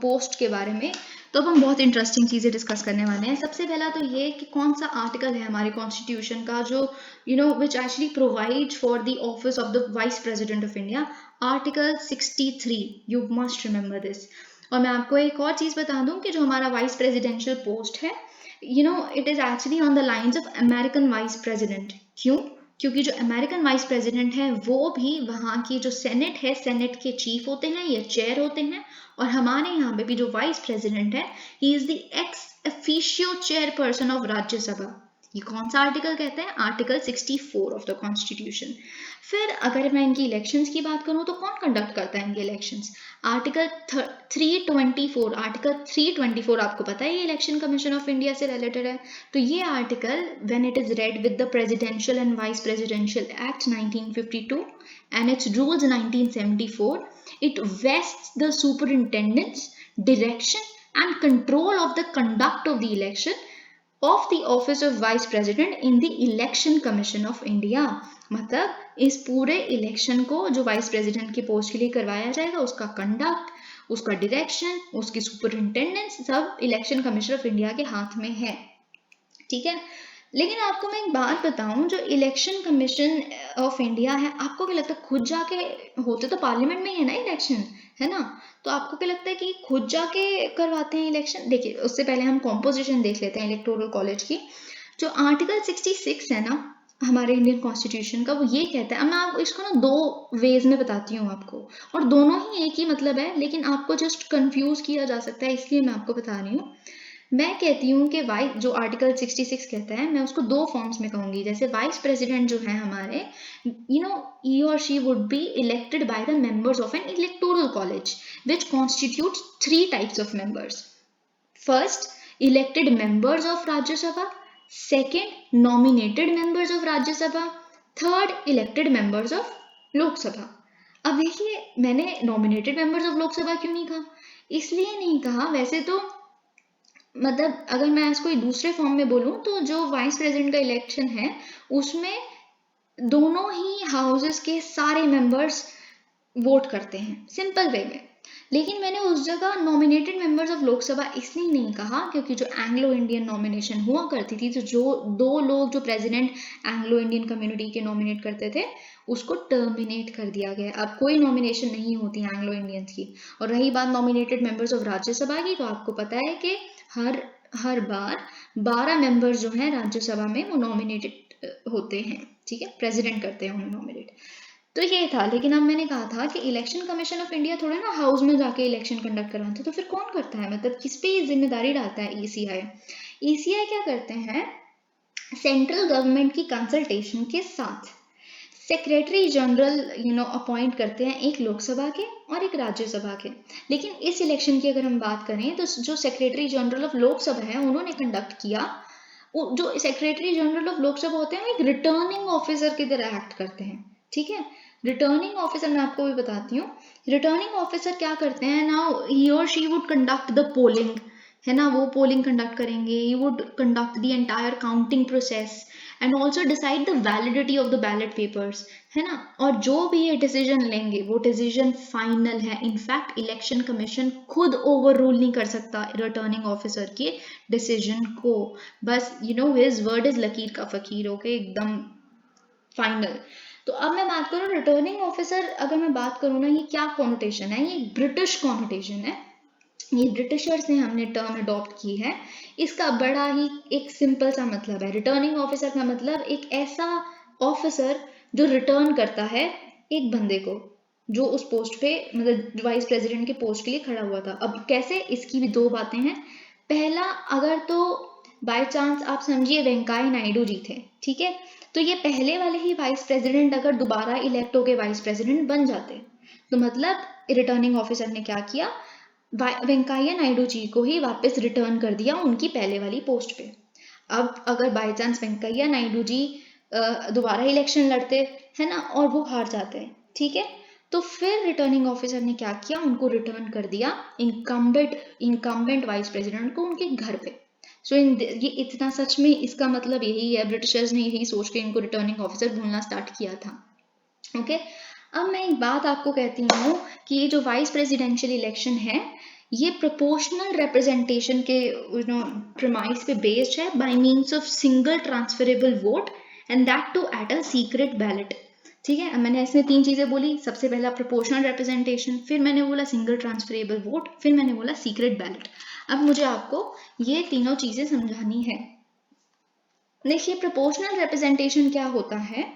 पोस्ट के बारे में, तो अब हम बहुत इंटरेस्टिंग चीज़ें डिस्कस करने वाले हैं. सबसे पहला तो ये कि कौन सा आर्टिकल है हमारे कॉन्स्टिट्यूशन का जो which actually provide for the office of the vice president of India. Article 63. You must remember this. और मैं आपको एक और चीज़ बता दूं कि जो हमारा वाइस प्रेसिडेंशियल पोस्ट है, it is actually on the lines of American vice president. क्यों? क्योंकि जो अमेरिकन वाइस प्रेसिडेंट है वो भी वहाँ की जो सेनेट है, सेनेट के चीफ होते हैं या चेयर होते हैं, और हमारे यहाँ पे भी जो वाइस प्रेसिडेंट है, he is the ex officio chairperson of Rajya Sabha. ये कौन सा आर्टिकल कहते हैं? Article 64 of the constitution. फिर अगर मैं इनकी इलेक्शंस की बात करूं तो कौन कंडक्ट करता है इनके इलेक्शंस? आर्टिकल 324. आर्टिकल 324 आपको पता है ये इलेक्शन कमीशन ऑफ इंडिया से रिलेटेड है. तो ये article when it is read with the presidential and vice presidential act 1952 and its rules 1974, it vests the superintendence, direction and control of the conduct of the election of the office of vice president in the election commission of India. मतलब इस पूरे election को जो vice president की post के लिए करवाया जाएगा, उसका कंडक्ट, उसका डायरेक्शन, उसकी सुपरिंटेंडेंस सब इलेक्शन कमीशन ऑफ इंडिया के हाथ में है. ठीक है, लेकिन आपको मैं एक बात बताऊं, जो इलेक्शन कमीशन ऑफ इंडिया है, आपको क्या लगता है खुद जाके होते तो पार्लियामेंट में ही है ना इलेक्शन, है ना? तो आपको क्या लगता है कि खुद जाके करवाते हैं इलेक्शन? देखिए, उससे पहले हम कॉम्पोजिशन देख लेते हैं इलेक्टोरल कॉलेज की. जो आर्टिकल 66 है ना हमारे इंडियन कॉन्स्टिट्यूशन का, वो ये कहता है, मैं आपको इसको ना दो वेज में बताती हूँ आपको, और दोनों ही एक ही मतलब है, लेकिन आपको जस्ट कंफ्यूज किया जा सकता है, इसलिए मैं आपको बता रही हूँ. मैं कहती हूँ कि जो आर्टिकल 66 कहता है, मैं उसको दो फॉर्म्स में कहूंगी. जैसे वाइस प्रेसिडेंट जो है हमारे, he or she would be elected by the members of an electoral college which constitutes 3 types of members. First, elected members of Rajya Sabha. Second, nominated members of Rajya Sabha. Third, elected members of Lok Sabha. अब देखिए, मैंने nominated members of Lok Sabha क्यों नहीं कहा? इसलिए नहीं कहा, वैसे तो मतलब अगर मैं इसको दूसरे फॉर्म में बोलूं तो जो वाइस प्रेसिडेंट का इलेक्शन है उसमें दोनों ही हाउसेस के सारे मेंबर्स वोट करते हैं सिंपल वे में. लेकिन मैंने उस जगह नॉमिनेटेड मेंबर्स ऑफ लोकसभा इसलिए नहीं कहा क्योंकि जो एंग्लो इंडियन नॉमिनेशन हुआ करती थी, तो जो दो लोग जो प्रेसिडेंट एंग्लो इंडियन कम्युनिटी के नॉमिनेट करते थे उसको टर्मिनेट कर दिया गया. अब कोई नॉमिनेशन नहीं होती एंग्लो इंडियंस की. और रही बात नॉमिनेटेड मेंबर्स ऑफ राज्यसभा की, तो आपको पता है कि हर बार 12 मेंबर्स जो हैं राज्यसभा में वो नॉमिनेटेड होते हैं. ठीक है, प्रेसिडेंट करते हैं उन्हें नॉमिनेट. तो ये था. लेकिन अब मैंने कहा था कि इलेक्शन कमीशन ऑफ इंडिया थोड़ा ना हाउस में जाके इलेक्शन कंडक्ट करवाते, तो फिर कौन करता है, मतलब किस पे जिम्मेदारी डालता है? ईसीआई. ईसीआई क्या करते हैं? सेंट्रल गवर्नमेंट की कंसल्टेशन के साथ सेक्रेटरी जनरल अपॉइंट करते हैं, एक लोकसभा के और एक राज्यसभा के. लेकिन इस इलेक्शन की अगर हम बात करें तो जो सेक्रेटरी जनरल ऑफ लोकसभा है उन्होंने कंडक्ट किया. जो सेक्रेटरी जनरल ऑफ लोकसभा होते हैं वो एक रिटर्निंग ऑफिसर की तरह एक्ट करते हैं. ठीक है, रिटर्निंग ऑफिसर मैं आपको भी बताती हूँ. रिटर्निंग ऑफिसर क्या करते हैं ना, ही और she would conduct the polling, है ना, वो पोलिंग कंडक्ट करेंगे. He would conduct the entire counting process and also decide the validity of the ballot papers, है ना। और जो भी ये डिसीजन लेंगे वो डिसीजन फाइनल है। इनफैक्ट इलेक्शन कमीशन खुद ओवर रूल नहीं कर सकता रिटर्निंग ऑफिसर के डिसीजन को। बस हिज वर्ड इज लकीर का फकीर, ओके, एकदम फाइनल। तो अब मैं बात करूँ रिटर्निंग ऑफिसर, अगर मैं बात करूँ ना, ये क्या कॉनोटेशन है, ये ब्रिटिश कॉनोटेशन है, ये ब्रिटिशर्स ने हमने टर्म अडॉप्ट की है। इसका बड़ा ही एक सिंपल सा मतलब है। रिटर्निंग ऑफिसर का मतलब एक ऐसा ऑफिसर जो रिटर्न करता है एक बंदे को जो उस पोस्ट पे, मतलब वाइस प्रेसिडेंट के पोस्ट के लिए खड़ा हुआ था। अब कैसे, इसकी भी दो बातें हैं। पहला, अगर तो बाय चांस आप समझिए वेंकैया नायडू जी थे, ठीक है, तो ये पहले वाले ही वाइस प्रेसिडेंट अगर दोबारा इलेक्ट होके वाइस प्रेसिडेंट बन जाते, तो मतलब रिटर्निंग ऑफिसर ने क्या किया, वेंकैया नायडू जी को ही वापस रिटर्न कर दिया उनकी पहले वाली पोस्ट पे। अब अगर बाय चांस वेंकैया नायडू जी दोबारा इलेक्शन लड़ते हैं ना, और वो हार जाते हैं, ठीक है, तो फिर रिटर्निंग ऑफिसर ने क्या किया, उनको रिटर्न कर दिया इनकम्बेंट वाइस प्रेसिडेंट को उनके घर पे। सो ये इतना, सच में इसका मतलब यही है, ब्रिटिशर्स ने यही सोच के इनको रिटर्निंग ऑफिसर बोलना स्टार्ट किया था। ओके, अब मैं एक बात आपको कहती हूँ कि ये जो वाइस प्रेसिडेंशियल इलेक्शन है, ये प्रोपोर्शनल रिप्रेजेंटेशन के प्रीमाइस पे बेस्ड है by means of single transferable vote and that too at a secret ballot. ठीक है, मैंने इसमें तीन चीजें बोली। सबसे पहला प्रोपोर्शनल रिप्रेजेंटेशन, फिर मैंने बोला सिंगल ट्रांसफरेबल वोट, फिर मैंने बोला सीक्रेट बैलेट। अब मुझे आपको ये तीनों चीजें समझानी है। देखिए, प्रोपोर्शनल रिप्रेजेंटेशन क्या होता है,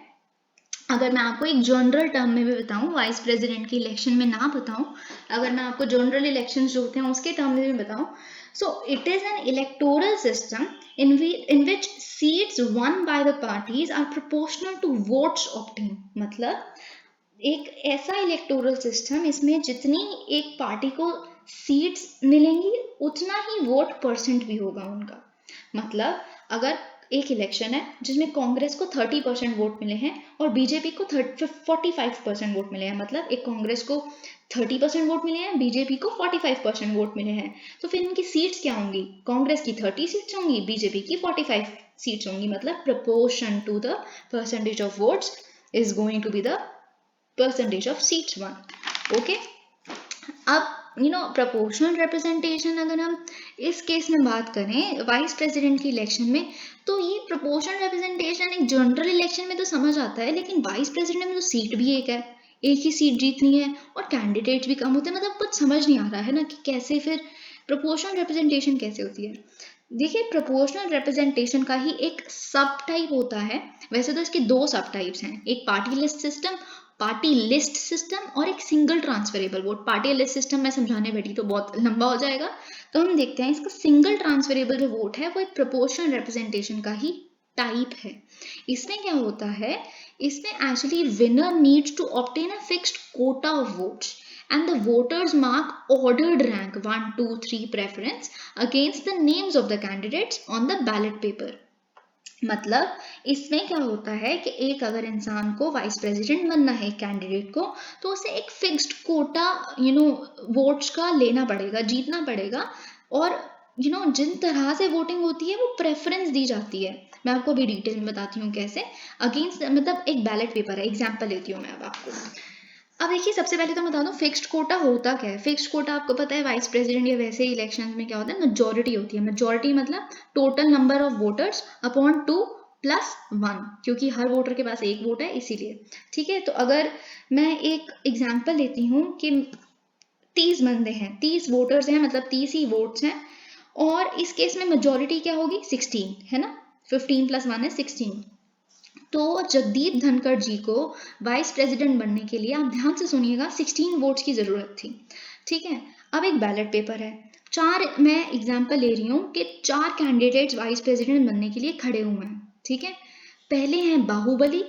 अगर मैं आपको एक जनरल टर्म में भी बताऊं, वाइस प्रेसिडेंट के इलेक्शन में ना बताऊं, अगर मैं आपको जनरल इलेक्शन जो होते हैं उसके टर्म में भी बताऊं, so it is an electoral system in which seats won by the parties are proportional to votes obtained। मतलब एक ऐसा इलेक्टोरल सिस्टम, इसमें जितनी एक पार्टी को सीट्स मिलेंगी उतना ही वोट परसेंट भी होगा उनका। मतलब अगर एक इलेक्शन है जिसमें कांग्रेस को 30% वोट मिले हैं और बीजेपी को 45% वोट मिले हैं, मतलब एक कांग्रेस को 30% वोट मिले हैं, बीजेपी को 45% वोट मिले हैं, तो फिर इनकी सीट्स क्या होंगी, कांग्रेस की 30 सीट्स होंगी, बीजेपी की 45 सीट्स होंगी। मतलब proportion to the percentage of votes is going to be the percentage of seats won। Okay, अब प्रोपोर्शनल रिप्रेजेंटेशन, अगर हम इस केस में बात करें वाइस प्रेसिडेंट की इलेक्शन में, तो ये प्रोपोर्शनल रिप्रेजेंटेशन एक जनरल इलेक्शन में तो समझ आता है, लेकिन वाइस प्रेसिडेंट में तो सीट भी एक है, एक ही सीट जीतनी है और कैंडिडेट्स भी कम होते हैं। मतलब कुछ समझ नहीं आ रहा है ना कि कैसे फिर प्रोपोर्शनल रिप्रेजेंटेशन कैसे होती है। देखिए, प्रोपोर्शनल रिप्रेजेंटेशन का ही एक सब टाइप होता है। वैसे तो इसके दो सब टाइप्स हैं, एक पार्टी लिस्ट सिस्टम और एक single transferable vote. Party list system मैं समझाने बैठी तो बहुत लंबा हो जाएगा, तो हम देखते हैं इसका सिंगल ट्रांसफरेबल जो वोट है वो एक प्रोपोर्शनल रिप्रेजेंटेशन का ही टाइप है। इसमें क्या होता है, इसमें actually winner needs to obtain a fixed quota of votes and the voters mark ordered rank 1, 2, 3 preference against the names of the candidates on the ballot paper। मतलब इसमें क्या होता है कि एक अगर इंसान को वाइस प्रेसिडेंट बनना है, कैंडिडेट को, तो उसे एक फिक्स्ड कोटा वोट्स का लेना पड़ेगा, जीतना पड़ेगा। और जिन तरह से वोटिंग होती है वो प्रेफरेंस दी जाती है। मैं आपको अभी डिटेल में बताती हूँ कैसे। अगेंस्ट, मतलब एक बैलेट पेपर है, एग्जाम्पल लेती हूँ मैं अब आपको। अब देखिए, सबसे पहले तो बता दूं फिक्स्ड कोटा होता क्या है। फिक्स्ड कोटा आपको पता है, वाइस प्रेसिडेंट या वैसे इलेक्शन में क्या होता है, मेजोरिटी होती है। मेजोरिटी मतलब total number of voters upon 2 + 1, क्योंकि हर वोटर के पास एक वोट है इसीलिए। ठीक है, तो अगर मैं एक एग्जाम्पल लेती हूँ कि 30 बंदे हैं, 30 वोटर्स हैं, मतलब 30 ही वोट्स हैं, और इस केस में मेजोरिटी क्या होगी, 16 है ना, 15 + 1 है 16। तो जगदीप धनखड़ जी को वाइस प्रेसिडेंट बनने के लिए, आप ध्यान से सुनिएगा, 16 वोट्स की जरूरत थी। ठीक है, अब एक बैलेट पेपर है, मैं एग्जांपल ले रही हूँ कि 4 कैंडिडेट्स वाइस प्रेसिडेंट बनने के लिए खड़े हुए हैं। ठीक है, पहले हैं बाहुबली,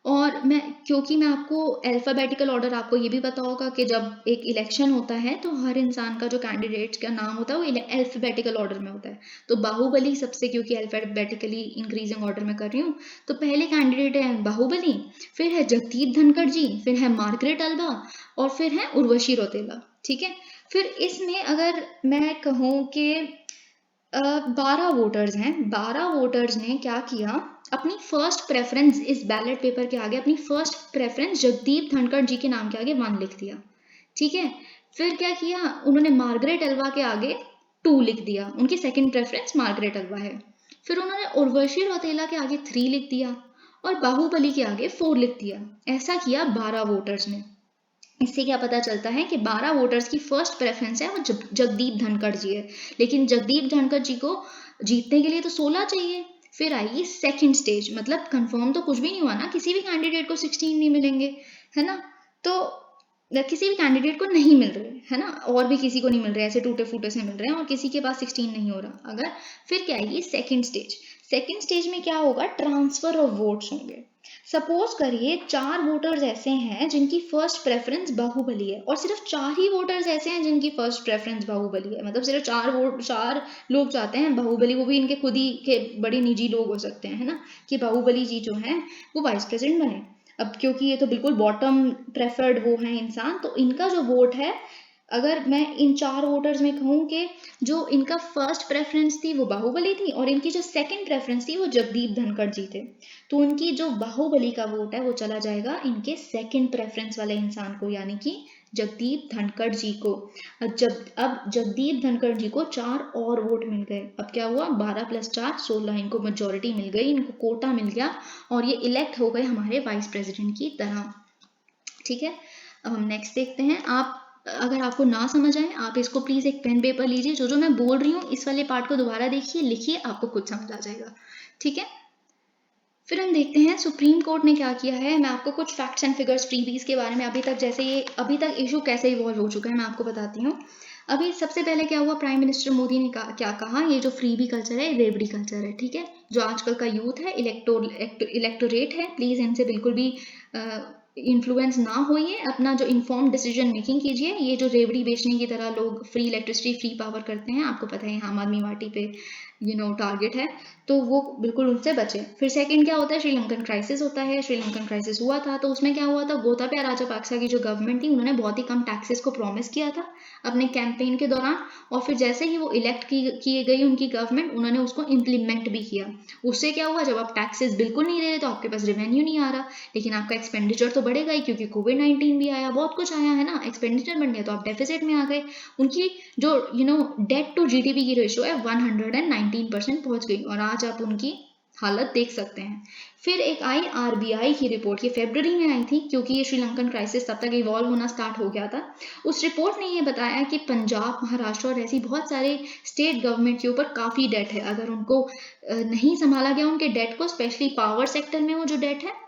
और क्योंकि मैं आपको अल्फाबेटिकल ऑर्डर, आपको ये भी पता होगा कि जब एक इलेक्शन होता है तो हर इंसान का जो कैंडिडेट का नाम होता है वो अल्फाबेटिकल ऑर्डर में होता है। तो बाहुबली सबसे, क्योंकि अल्फाबेटिकली इंक्रीजिंग ऑर्डर में कर रही हूँ, तो पहले कैंडिडेट है बाहुबली, फिर है जगदीप धनखड़ जी, फिर है मार्गरेट अल्वा, और फिर है उर्वशी रौतेला। ठीक है, फिर इसमें अगर मैं कहूँ कि 12 वोटर्स हैं, 12 वोटर्स ने क्या किया, अपनी फर्स्ट प्रेफरेंस इस बैलेट पेपर के आगे, अपनी फर्स्ट प्रेफरेंस जगदीप धनखड़ जी के नाम के आगे 1 लिख दिया, ठीक है। फिर क्या किया उन्होंने, मार्गरेट अल्वा के आगे 2 लिख दिया, उनकी सेकंड प्रेफरेंस मार्गरेट अल्वा है। फिर उन्होंने उर्वशी रौतेला के आगे 3 लिख दिया और बाहुबली के आगे 4 लिख दिया। ऐसा किया 12 वोटर्स ने। इससे क्या पता चलता है कि 12 वोटर्स की फर्स्ट प्रेफरेंस है वो जगदीप धनखड़ जी है, लेकिन जगदीप धनखड़ जी को जीतने के लिए तो 16 चाहिए। फिर आएगी सेकंड स्टेज, मतलब कंफर्म तो कुछ भी नहीं हुआ ना, किसी भी कैंडिडेट को 16 नहीं मिलेंगे, है ना। तो किसी भी कैंडिडेट को नहीं मिल रहे, है ना, और भी किसी को नहीं मिल रहे, ऐसे टूटे फूटे से मिल रहे हैं और किसी के पास 16 नहीं हो रहा अगर। फिर क्या आएगी सेकंड स्टेज। सेकंड स्टेज में क्या होगा, ट्रांसफर ऑफ वोट्स होंगे। सपोज करिए 4 वोटर्स ऐसे हैं जिनकी फर्स्ट प्रेफरेंस बाहुबली है और सिर्फ 4 ही वोटर्स ऐसे हैं जिनकी फर्स्ट प्रेफरेंस बाहुबली है, मतलब सिर्फ 4 लोग चाहते हैं बाहुबली, वो भी इनके खुद ही के बड़े निजी लोग हो सकते हैं, है ना, कि बाहुबली जी जो है वो वाइस प्रेसिडेंट बने। अब क्योंकि ये तो बिल्कुल बॉटम प्रेफर्ड वो है इंसान, तो इनका जो वोट है, अगर मैं इन 4 वोटर्स में कहूँ कि जो इनका फर्स्ट प्रेफरेंस थी वो बाहुबली थी और इनकी जो सेकंड प्रेफरेंस थी वो जगदीप धनखड़ जी थे, तो उनकी जो बाहुबली का वोट है वो चला जाएगा इनके सेकंड प्रेफरेंस वाले इंसान को, यानी कि जगदीप धनखड़ जी को। अब जगदीप धनखड़ जी को 4 और वोट मिल गए। अब क्या हुआ, 12 + 4 16, इनको मेजोरिटी मिल गई, इनको कोटा मिल गया और ये इलेक्ट हो गए हमारे वाइस प्रेसिडेंट की तरह, ठीक है। अब हम नेक्स्ट देखते हैं। आप अगर आपको ना समझ आए, आप इसको प्लीज एक पेन पेपर लीजिए, जो मैं बोल रही हूँ इस वाले पार्ट को दोबारा देखिए, लिखिए, आपको खुद समझ आ जाएगा, ठीक है। फिर हम देखते हैं सुप्रीम कोर्ट ने क्या किया है। मैं आपको कुछ फैक्ट्स एंड फिगर्स फ्रीबीज के बारे में, अभी तक इशू कैसे इवॉल्व हो चुका है मैं आपको बताती हूँ। अभी सबसे पहले क्या हुआ, प्राइम मिनिस्टर मोदी ने क्या कहा, ये जो फ्रीबी कल्चर है रेवड़ी कल्चर है, ठीक है। जो आजकल का यूथ है, इलेक्टोरेट है, प्लीज इनसे बिल्कुल भी इन्फ्लुएंस ना होइए, अपना जो इन्फॉर्म डिसीजन मेकिंग कीजिए। ये जो रेवड़ी बेचने की तरह लोग फ्री इलेक्ट्रिसिटी फ्री पावर करते हैं, आपको पता है आम आदमी पार्टी पे टारगेट है, तो वो बिल्कुल उनसे बचे। फिर सेकंड क्या होता है, श्रीलंकन क्राइसिस होता है। श्रीलंकन क्राइसिस हुआ था तो उसमें क्या हुआ था, गोताबाया राजपक्सा की जो गवर्नमेंट थी उन्होंने बहुत ही कम टैक्सेस को प्रॉमिस किया था अपने कैंपेन के दौरान, और फिर जैसे ही वो इलेक्ट की गई उनकी गवर्नमेंट, उन्होंने उसको इम्प्लीमेंट भी किया। उससे क्या हुआ, जब आप टैक्सेस बिल्कुल नहीं दे रहे तो आपके पास रेवेन्यू नहीं आ रहा, लेकिन आपका एक्सपेंडिचर तो बढ़ेगा ही, क्योंकि कोविड-19 भी आया, बहुत कुछ आया है ना, एक्सपेंडिचर बढ़ गया तो आप डेफिसिट में आ गए। उनकी जो डेट टू जीडीपी की रेशियो है 119% पहुंच गई और आज आप उनकी हालत देख सकते हैं। फिर एक आई आरबीआई की रिपोर्ट, ये फरवरी में आई थी क्योंकि ये श्रीलंकन क्राइसिस तब तक इवॉल्व होना स्टार्ट हो गया था। उस रिपोर्ट ने ये बताया कि पंजाब, महाराष्ट्र और ऐसी बहुत सारे स्टेट गवर्नमेंट के ऊपर काफ़ी डेट है। अगर उनको नहीं संभाला गया उनके डेट को, स्पेशली पावर सेक्टर में वो जो डेट है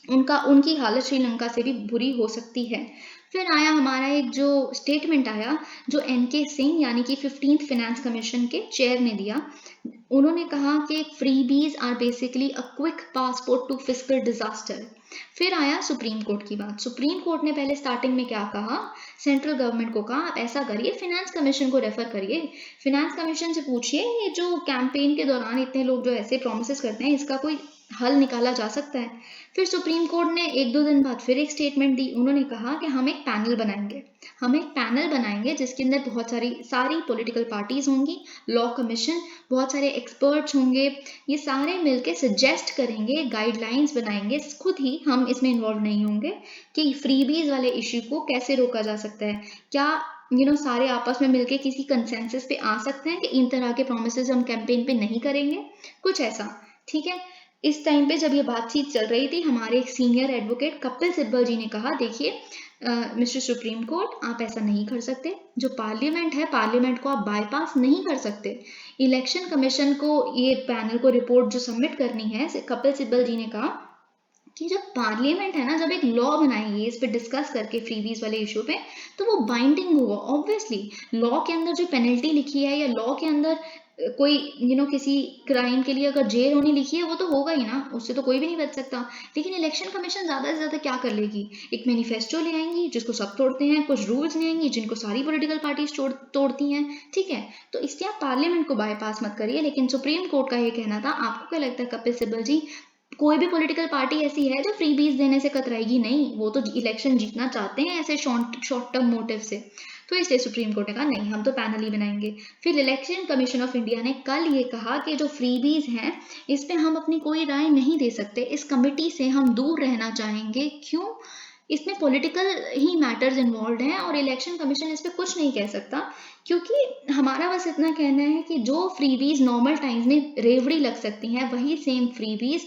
उनकी हालत श्रीलंका से भी बुरी हो सकती है। फिर आया हमारा एक जो स्टेटमेंट आया, जो एनके सिंह यानी कि 15th फाइनेंस कमीशन के चेयर ने दिया। उन्होंने कहा कि freebies are basically a quick passport to fiscal disaster. फिर आया सुप्रीम कोर्ट की बात। सुप्रीम कोर्ट ने पहले स्टार्टिंग में क्या कहा, सेंट्रल गवर्नमेंट को कहा आप ऐसा करिए, फिनेंस कमीशन को रेफर करिए, फिनेंस कमीशन से पूछिए ये जो कैंपेन के दौरान इतने लोग जो ऐसे प्रोमिस करते हैं इसका कोई हल निकाला जा सकता है। फिर सुप्रीम कोर्ट ने 1-2 दिन बाद फिर एक स्टेटमेंट दी। उन्होंने कहा कि हम एक पैनल बनाएंगे जिसके अंदर बहुत सारी पॉलिटिकल पार्टीज होंगी, लॉ कमीशन, बहुत सारे एक्सपर्ट्स होंगे, ये सारे मिलके सजेस्ट करेंगे, गाइडलाइंस बनाएंगे, खुद ही हम इसमें इन्वॉल्व नहीं होंगे, कि फ्रीबीज वाले इश्यू को कैसे रोका जा सकता है। क्या सारे आपस में मिलके किसी कंसेंसस पे आ सकते हैं कि इन तरह के प्रोमिसेस हम कैंपेन पे नहीं करेंगे, कुछ ऐसा, ठीक है। इस टाइम पे जब ये बातचीत चल रही थी, हमारे एक सीनियर एडवोकेट कपिल सिब्बल जी ने कहा, देखिए मिस्टर सुप्रीम कोर्ट, आप ऐसा नहीं कर सकते, जो पार्लियामेंट है, पार्लियामेंट को आप बाईपास नहीं कर सकते। इलेक्शन कमीशन को ये पैनल को रिपोर्ट जो सबमिट करनी है, कपिल सिब्बल जी ने कहा कि जब पार्लियामेंट है ना, जब एक लॉ बनाएगी इस पे डिस्कस करके फ्रीबीज वाले इशू पे, तो वो बाइंडिंग होगा। ऑब्वियसली लॉ के अंदर जो पेनल्टी लिखी है या लॉ के अंदर कोई किसी क्राइम के लिए अगर जेल होनी लिखी है वो तो होगा ही ना, उससे तो कोई भी नहीं बच सकता। लेकिन इलेक्शन कमीशन ज्यादा से ज्यादा क्या कर लेगी, एक मैनिफेस्टो ले आएंगी जिसको सब तोड़ते हैं, कुछ रूल्स ले आएंगी जिनको सारी पॉलिटिकल पार्टीज तोड़ती हैं, ठीक है। तो इसलिए आप पार्लियामेंट को बाईपास मत करिए। लेकिन सुप्रीम कोर्ट का ये कहना था। आपको क्या लगता है कपिल सिब्बल जी, कोई भी पॉलिटिकल पार्टी ऐसी है जो फ्री बीज देने से कतराएगी नहीं, वो तो इलेक्शन जीतना चाहते हैं ऐसे शॉर्ट टर्म मोटिव से। तो इसलिए सुप्रीम कोर्ट ने कहा नहीं, हम तो पैनल ही बनाएंगे। फिर इलेक्शन कमीशन ऑफ इंडिया ने कल ये कहा कि जो फ्रीबीज हैं इस पे हम अपनी कोई राय नहीं दे सकते, इस कमिटी से हम दूर रहना चाहेंगे। क्यों? इसमें पॉलिटिकल ही मैटर्स इन्वॉल्व हैं और इलेक्शन कमीशन इस पर कुछ नहीं कह सकता, क्योंकि हमारा बस इतना कहना है कि जो फ्रीबीज नॉर्मल टाइम्स में रेवड़ी लग सकती हैं, वही सेम फ्रीबीज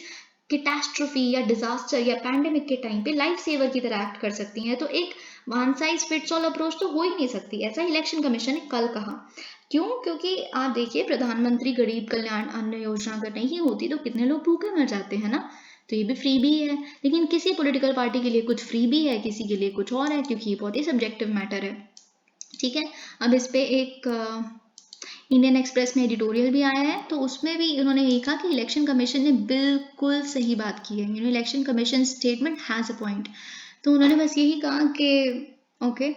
कैटास्ट्रोफी या डिजास्टर या पैंडेमिक के टाइम पे लाइफ सेवर की तरह एक्ट कर सकती हैं। तो एक one size fits all approach तो हो ही नहीं सकती, ऐसा इलेक्शन कमीशन ने कल कहा। क्यों? क्योंकि आप देखिए, प्रधानमंत्री गरीब कल्याण अन्न योजना अगर नहीं होती तो कितने लोग भूखे मर जाते हैं ना। तो ये भी फ्री भी है, लेकिन किसी पॉलिटिकल पार्टी के लिए कुछ फ्री भी है, किसी के लिए कुछ और है, क्योंकि ये बहुत ही सब्जेक्टिव मैटर है। ठीक है, अब इस पे एक इंडियन एक्सप्रेस में एडिटोरियल भी आया है, तो उसमें भी उन्होंने यही कहा कि इलेक्शन कमीशन ने बिल्कुल सही बात की है। Election commission statement has a point. तो उन्होंने बस यही कहा कि ओके,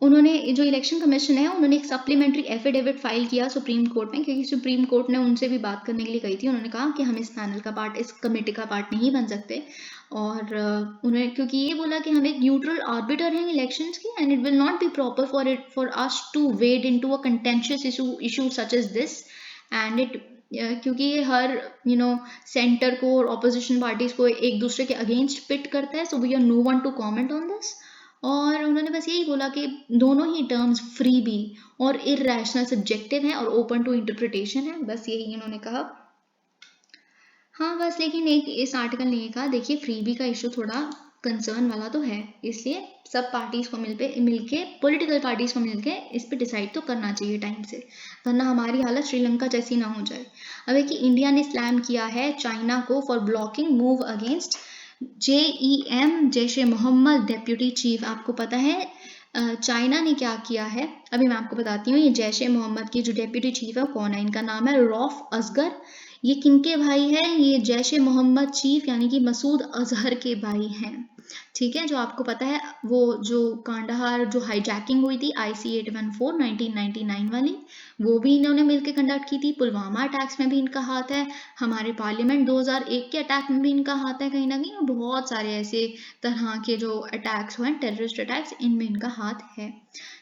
उन्होंने जो इलेक्शन कमीशन है उन्होंने एक सप्लीमेंट्री एफिडेविट फाइल किया सुप्रीम कोर्ट में, क्योंकि सुप्रीम कोर्ट ने उनसे भी बात करने के लिए कही थी। उन्होंने कहा कि हम इस पैनल का पार्ट, इस कमेटी का पार्ट नहीं बन सकते, और उन्होंने क्योंकि ये बोला कि हम एक न्यूट्रल आर्बिटर हैं इलेक्शंस की, and it will not be proper for us to wade into a contentious issue such as this, and it क्योंकि ये हर सेंटर को और ऑपोजिशन पार्टीज को एक दूसरे के अगेंस्ट पिट करता है, so we are no one to comment on this. और उन्होंने बस यही बोला कि दोनों ही टर्म्स फ्री बी और इरैशनल सब्जेक्टिव हैं और ओपन टू इंटरप्रिटेशन है, बस यही इन्होंने कहा। हाँ बस, लेकिन एक इस आर्टिकल ने ये कहा, देखिए फ्री बी का इशू थोड़ा कंसर्न वाला तो है, इसलिए सब पार्टीज को मिलके पॉलिटिकल पार्टीज को मिलके इस पे डिसाइड तो करना चाहिए टाइम से, वरना हमारी हालत श्रीलंका जैसी ना हो जाए। अब है कि इंडिया ने स्लैम किया है चाइना को for blocking move against JEM, Jaish e Mohammed deputy chief. आपको पता है चाइना ने क्या किया है, अभी मैं आपको बताती हूँ। ये जैश ए मोहम्मद की जो डेप्यूटी चीफ है कौन है, इनका नाम है रौफ असगर। ये किनके भाई हैं? ये जैश ए मोहम्मद चीफ यानी कि मसूद अजहर के भाई हैं। ठीक है, जो आपको पता है वो जो कांडाहार जो हाईजैकिंग हुई थी IC-814 1999 वाली, वो भी इन्होंने मिलकर कंडक्ट की थी। पुलवामा अटैक्स में भी इनका हाथ है, हमारे पार्लियामेंट 2001 के अटैक में भी इनका हाथ है कहीं ना कहीं, और बहुत सारे ऐसे तरह के जो अटैक्स हुए, टेररिस्ट अटैक्स, इनमें इनका हाथ है।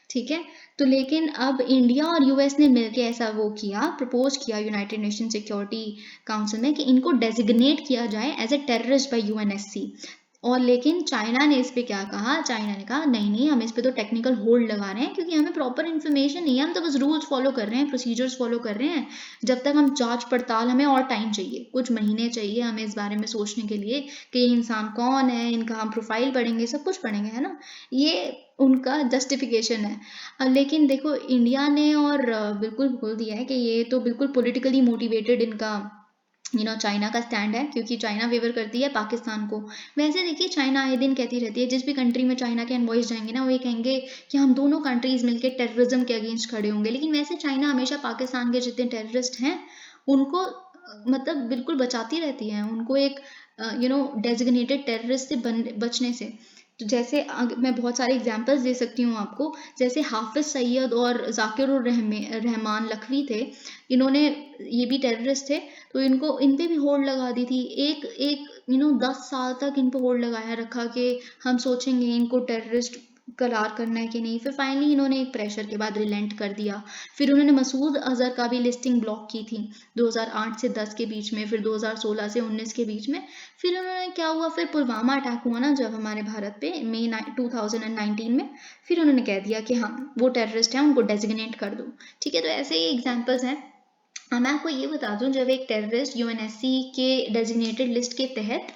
ठीक है, तो लेकिन अब इंडिया और US ने मिलकर ऐसा वो किया, प्रपोज किया यूनाइटेड नेशन सिक्योरिटी काउंसिल में कि इनको डेजिग्नेट किया जाए as a terrorist by UNSC। और लेकिन चाइना ने इस पे क्या कहा, चाइना ने कहा नहीं नहीं, हम इस पे तो टेक्निकल होल्ड लगा रहे हैं, क्योंकि हमें प्रॉपर इन्फॉर्मेशन नहीं है, हम तो बस रूल्स फॉलो कर रहे हैं, प्रोसीजर्स फॉलो कर रहे हैं। जब तक हम जांच पड़ताल, हमें और टाइम चाहिए, कुछ महीने चाहिए हमें इस बारे में सोचने के लिए कि ये इंसान कौन है, इनका हम प्रोफाइल पढ़ेंगे, सब कुछ पढ़ेंगे, है ना। ये उनका जस्टिफिकेशन है। लेकिन देखो इंडिया ने और बिल्कुल बोल दिया है कि ये तो बिल्कुल पॉलिटिकली मोटिवेटेड इनका चाइना का स्टैंड है, क्योंकि चाइना फेवर करती है पाकिस्तान को। वैसे देखिए चाइना आए दिन कहती रहती है, जिस भी कंट्री में चाइना के एनवॉइस जाएंगे ना, वो ये कहेंगे कि हम दोनों कंट्रीज मिलकर टेररिज्म के अगेंस्ट खड़े होंगे। लेकिन वैसे चाइना हमेशा पाकिस्तान के जितने टेररिस्ट हैं उनको मतलब बिल्कुल बचाती रहती है, उनको एक डेजिग्नेटेड टेररिस्ट से बचने से। तो जैसे मैं बहुत सारे एग्जांपल्स दे सकती हूँ आपको, जैसे हाफिज सईद और जाकिर रहमान लखवी थे, इन्होंने, ये भी टेररिस्ट थे, तो इनको इन पे भी होल्ड लगा दी थी। एक एक 10 साल तक इन पे होल्ड लगाया रखा कि हम सोचेंगे इनको टेररिस्ट करार करना है कि नहीं। फिर फाइनली इन्होंने एक प्रेशर के बाद रिलेंट कर दिया। फिर उन्होंने मसूद अजहर का भी लिस्टिंग ब्लॉक की थी 2008 से 10 के बीच में, फिर 2016 से 19 के बीच में। फिर उन्होंने क्या हुआ, फिर पुलवामा अटैक हुआ ना जब हमारे भारत पे मई 2019 में, फिर उन्होंने कह दिया कि हाँ वो टेररिस्ट हैं, उनको डेजिग्नेट कर दो। ठीक है, तो ऐसे ही एग्जाम्पल्स हैं। मैं आपको ये बता दूं, जब एक टेररिस्ट UNSC के डेजिग्नेटेड लिस्ट के तहत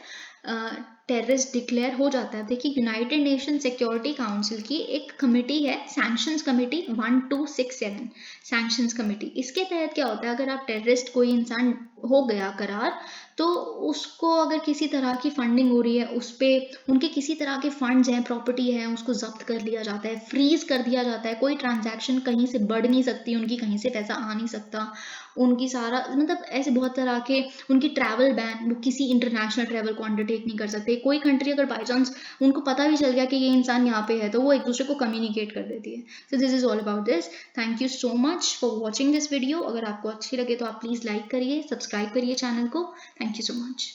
टेररिस्ट डिक्लेयर हो जाता है, देखिए यूनाइटेड नेशन सिक्योरिटी काउंसिल की एक कमेटी है, सैंक्शंस कमेटी 1267 सैंक्शंस कमेटी। इसके तहत क्या होता है, अगर आप टेररिस्ट कोई इंसान हो गया करार, तो उसको अगर किसी तरह की फंडिंग हो रही है, उस पर उनके किसी तरह के फंड्स हैं, प्रॉपर्टी है, उसको जब्त कर लिया जाता है, फ्रीज कर दिया जाता है, कोई ट्रांजैक्शन कहीं से बढ़ नहीं सकती उनकी, कहीं से पैसा आ नहीं सकता उनकी, सारा मतलब ऐसे बहुत तरह के, उनकी ट्रैवल बैन, वो किसी इंटरनेशनल ट्रैवल को अंडरटेक नहीं कर सकते। कोई कंट्री अगर बाई चांस उनको पता भी चल गया कि ये इंसान यहाँ पे है, तो वो एक दूसरे को कम्युनिकेट कर देती है। So this is all about this. Thank you so much for watching this video. अगर आपको अच्छी लगे तो आप प्लीज़ लाइक करिए, सब्सक्राइब करिए चैनल को। Thank you so much.